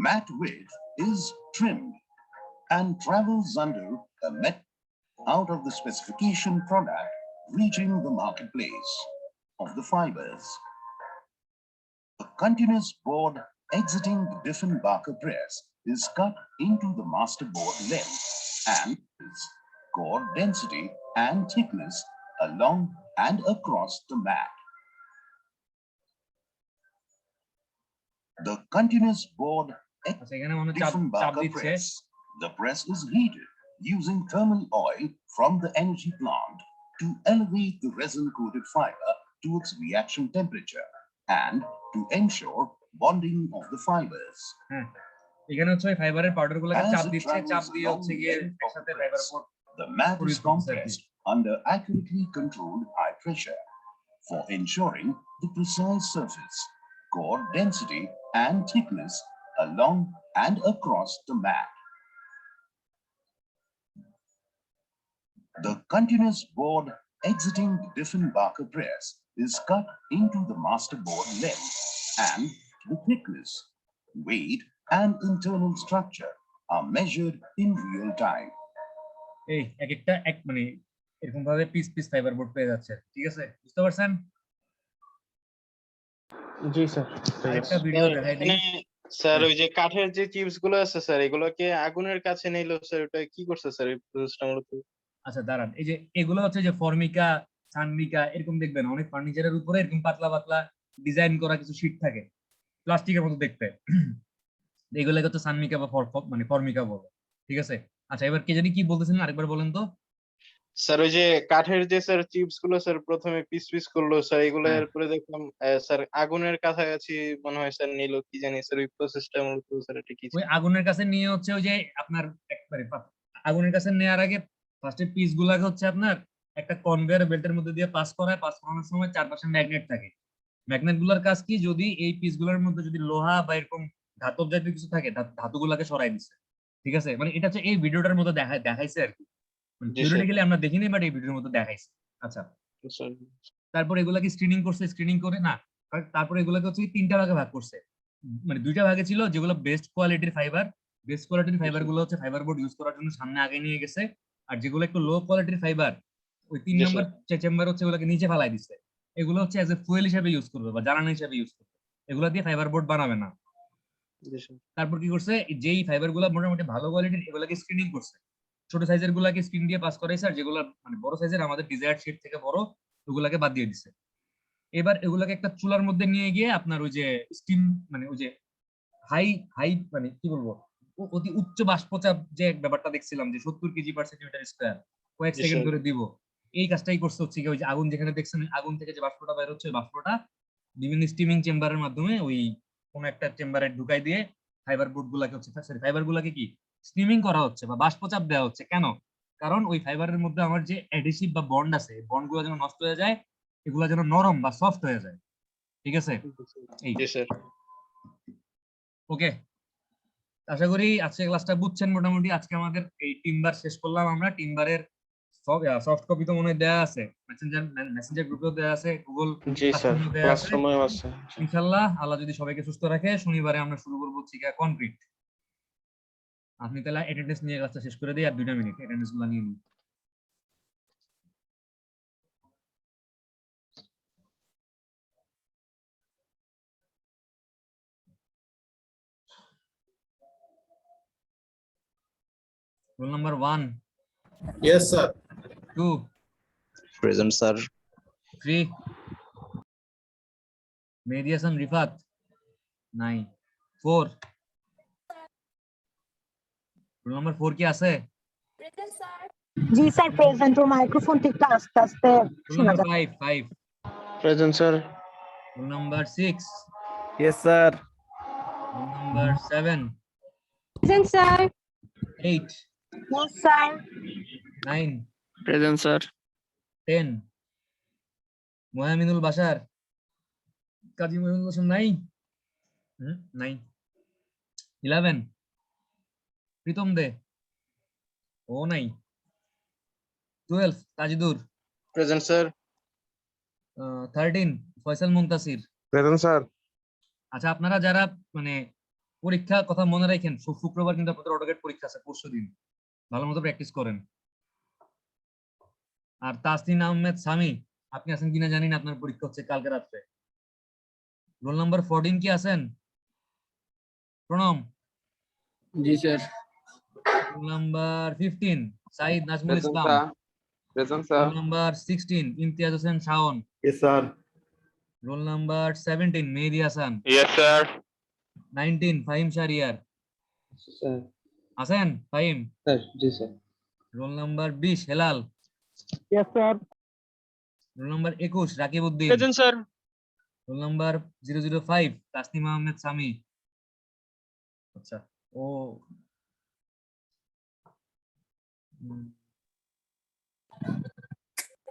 Mat width is trimmed and travels under a met out of the specification product reaching the marketplace of the fibers. A continuous board exiting the Diffenbacher press is cut into the master board length and its core density and thickness along and across the mat. The continuous board আচ্ছা, এখানে মনে হয় চাপ Diffenbacher দিচ্ছে। press. The press is heated using thermal oil from the energy plant to elevate the resin-coated fiber to its reaction temperature and to ensure bonding of the fibers. হ্যাঁ, এখানে হচ্ছে ওই ফাইবারের পাউডার গুলোকে As চাপ it দিচ্ছে, চাপ travels দিয়ে along হচ্ছে the গিয়ে length of একসাথে the fibre press, board the mat is Produce compressed under accurately controlled high pressure for ensuring the precise surface, core density, and thickness along and across the mat. The continuous board exiting the Diffenbacher press is cut into the master board length, and the thickness, weight, and internal structure are measured in real time. এই এক একটা এক মানে এরকম ভাবে piece piece fibre board পেয়ে যাচ্ছে, ঠিক আছে? বুঝতে পারছেন? জি স্যার, ঠিক আরেকটা আছে। ভিডিও দেখাই দিই। এখানে স্যার ওই যে কাঠের যে চিপস গুলো আছে স্যার, এগুলোকে আগুনের কাছে নিলো স্যার, ওটা কি করছে স্যার এই প্রসেসটা মূলত? আচ্ছা দাঁড়ান, এই যে এগুলো হচ্ছে যে ফর্মিকা, সানমিকা, এরকম দেখবেন অনেক ফার্নিচারের উপরে এরকম পাতলা পাতলা ডিজাইন করা কিছু শীট থাকে, প্লাস্টিকের মতো দেখতে। এগুলোকে হচ্ছে সানমিকা বা মানে ফর্মিকা বলে, ঠিক আছে? আচ্ছা, এবার কে জানি কি বলতেছেন, আরেকবার বলেন তো। স্যার ওই যে কাঠের যে স্যার চিপস গুলো স্যার প্রথমে পিস পিস করলো স্যার, এগুলো হ্যাঁ। এরপরে দেখলাম স্যার আগুনের কাছাকাছি মনে হয় স্যার নিল, কি জানি স্যার ওই প্রসেসটা মূলত স্যার এটা কি? ওই আগুনের কাছে নিয়ে হচ্ছে ওই যে আপনার একবারে আগুনের কাছে নেওয়ার আগে ফার্স্টে পিস গুলাকে হচ্ছে আপনার একটা কনভেয়ার বেল্টের মধ্যে দিয়ে পাস করায়, পাস করানোর সময় চারপাশে ম্যাগনেট থাকে। ম্যাগনেট গুলার কাজ কি, যদি এই পিস গুলার মধ্যে যদি লোহা বা এরকম ধাতব জাতীয় কিছু থাকে, ধাতুগুলাকে সরাই দিচ্ছে, ঠিক আছে? মানে এটা হচ্ছে এই ভিডিওটার মধ্যে দেখাইছে আর কি, থিওরিটিক্যালি আমরা দেখিনি, বাট এই ভিডিওর মধ্যে দেখাইছে। আচ্ছা, তারপর এগুলাকে স্ক্রিনিং করছে, স্ক্রিনিং করে না তারপরে এগুলোকে হচ্ছে তিনটা ভাগে ভাগ করছে, মানে দুইটা ভাগে ছিল যেগুলো বেস্ট কোয়ালিটির ফাইবার। বেস্ট কোয়ালিটির ফাইবার গুলো হচ্ছে ফাইবার বোর্ড ইউজ করার জন্য সামনে আগে নিয়ে গেছে, আর যেগুলো একটু লো কোয়ালিটির ফাইবার ওই 3 জি, নম্বর চেম্বার হচ্ছে ওগুলোকে নিচে ফেলাই দিচ্ছে। এগুলো হচ্ছে এজ এ ফুয়েল হিসেবে ইউজ করবে বা জ্বালানি হিসেবে ইউজ করবে, এগুলো দিয়ে ফাইবার বোর্ড বানাবে না। জি স্যার। তারপর কি করছে, যেই ফাইবার গুলো মোটামুটি ভালো কোয়ালিটির এগুলোকে স্ক্রিনিং করছে, ছোট সাইজের গুলাকে স্ক্রিন দিয়ে পাস করাইছে, আর যেগুলো মানে বড় সাইজের আমাদের ডিজায়ার শেড থেকে বড় ওগুলাকে বাদ দিয়ে দিছে। এবার এগুলাকে একটা চুলার মধ্যে নিয়ে গিয়ে আপনার ওই যে স্টিম মানে ওই যে হাই হাই মানে কি বলবো অতি উচ্চ বাষ্পচাপ যে এক ব্যাপারটা দেখছিলাম যে 70 কেজি পার সেন্টিমিটার স্কয়ার কয়েক জি, সেকেন্ড স্যার। ধরে দিব, এই কাজটাই করছে হচ্ছে কি ওই যে আগুন যেখানে দেখছেন আগুন থেকে যে বাষ্পটা বের হচ্ছে, ওই বাষ্পটা বিভিন্ন স্টিমিং চেম্বারের মাধ্যমে ওই কোন একটা চেম্বারে ঢুকাই দিয়ে ফাইবার বোর্ড গুলাকে হচ্ছে সরি ফাইবার গুলাকে কি স্টিমিং করা হচ্ছে বা বাষ্পচাপ দেওয়া হচ্ছে। কেন? কারণ ওই ফাইবারের মধ্যে আমার যে অ্যাডিসিভ বা বন্ড আছে, বন্ড গুলো যেন নষ্ট হয়ে যায়, এগুলা যেন নরম বা সফট হয়ে যায়। ঠিক আছে, এই জি স্যার। ওকে, আশা করি আজকে ক্লাসটা বুঝছেন মোটামুটি। আজকে আমাদের এই টিমবার শেষ করলাম আমরা। টিমবারের সফট কপি তো মনে হয় দেয়া আছে, মেসেঞ্জার গ্রুপেও দেয়া আছে, গুগল জি স্যার, ক্লাসরুমেও দেয়া আছে। ক্লাসরুমেও আছে। ইনশাআল্লাহ আল্লাহ যদি সবাইকে সুস্থ রাখে শনিবারে আমরা শুরু করবো চিকা কনক্রিট। আপনি তাহলে অ্যাটেন্ডেন্স নিয়ে ক্লাসটা শেষ করে দিই, আর 2টা মিনিট অ্যাটেন্ডেন্স গুলো নিয়ে নিই। Roll number 1, Yes, sir. 2, present sir. 3, Mehedi Hasan Rifat 9, 4, roll number 4 কি আছে? জি স্যার প্রেজেন্ট, ওর মাইক্রোফোন থেকে আস্তে আস্তে রোল শোনা নাম্বার যাচ্ছে। 5, present sir. Roll number 6, yes sir. Roll number 7, present sir. 8, yes sir. 9, present sir. 10, Moyaminul Bashar, Kazi Mohammad Hossain নাই, নাই। 11, প্রীতম দে, ও নাই। 12, Tajidur. Present sir. 13, Faisal Muntasir. Present, sir. আচ্ছা, আপনারা যারা মানে পরীক্ষা কথা মনে রাখেন, শুক্রবার কিন্তু আপনাদের অটোগেট পরীক্ষা আছে, পরশু দিন ভালো মতো প্র্যাকটিস করেন। আর তাসনিন আহমেদ সামি, আপনি আছেন কিনা জানি না, আপনার পরীক্ষা হচ্ছে কালকে রাত্রে। রোল নাম্বার 14 কি আছেন? প্রণম। জি sir. Roll number 15 Saeed Nazmul Islam. Present, roll number 16 Imtiaz Hossain Shaon. Yes, sir. Roll number 17 Mehedi Hasan. Yes, sir. 19 Fahim Shahriar. Sir. আছেন ফাহিম? স্যার, জি sir. Roll number 20 Helal. Yes sir. Roll number 21 Rakib Uddin. Present sir. Roll number 005 Tasnim Ahmed Sami. আচ্ছা, ও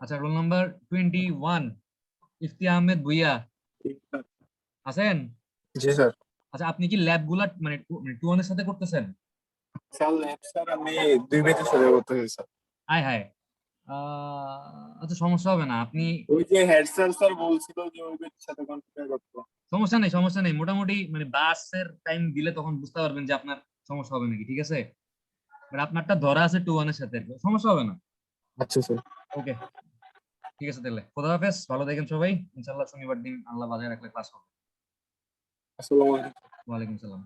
আচ্ছা, রোল নাম্বার 21 ইফতি আহমেদ ভুইয়া। আছেন? জি স্যার। আচ্ছা, আপনি কি ল্যাব গুলা মানে 21 এর সাথে করতেছেন? স্যার ল্যাব স্যার আমি 2 ব্যাচের সাথে করতেছি স্যার। হায় হায়, আচ্ছা সমস্যা হবে না, আপনি ওই যে হেড স্যার বলছিল যে ওই ব্যাচের সাথে কনফিগার করতে। সমস্যা নেই, মোটামুটি মানে বাসের টাইম দিলে তখন বুঝতে পারবেন যে আপনার সমস্যা হবে নাকি। ঠিক আছে, মানে আপনারটা ধরা আছে 21 এর সাথে, সমস্যা হবে না। আচ্ছা স্যার। ওকে, ঠিক আছে তাহলে খোদা হাফেজ, ভালো থাকেন সবাই। ইনশাআল্লাহ শনিবার দিন আল্লাহ বাজায় রাখলে ক্লাস হবে। আসসালামু আলাইকুম। ওয়ালাইকুম সালাম।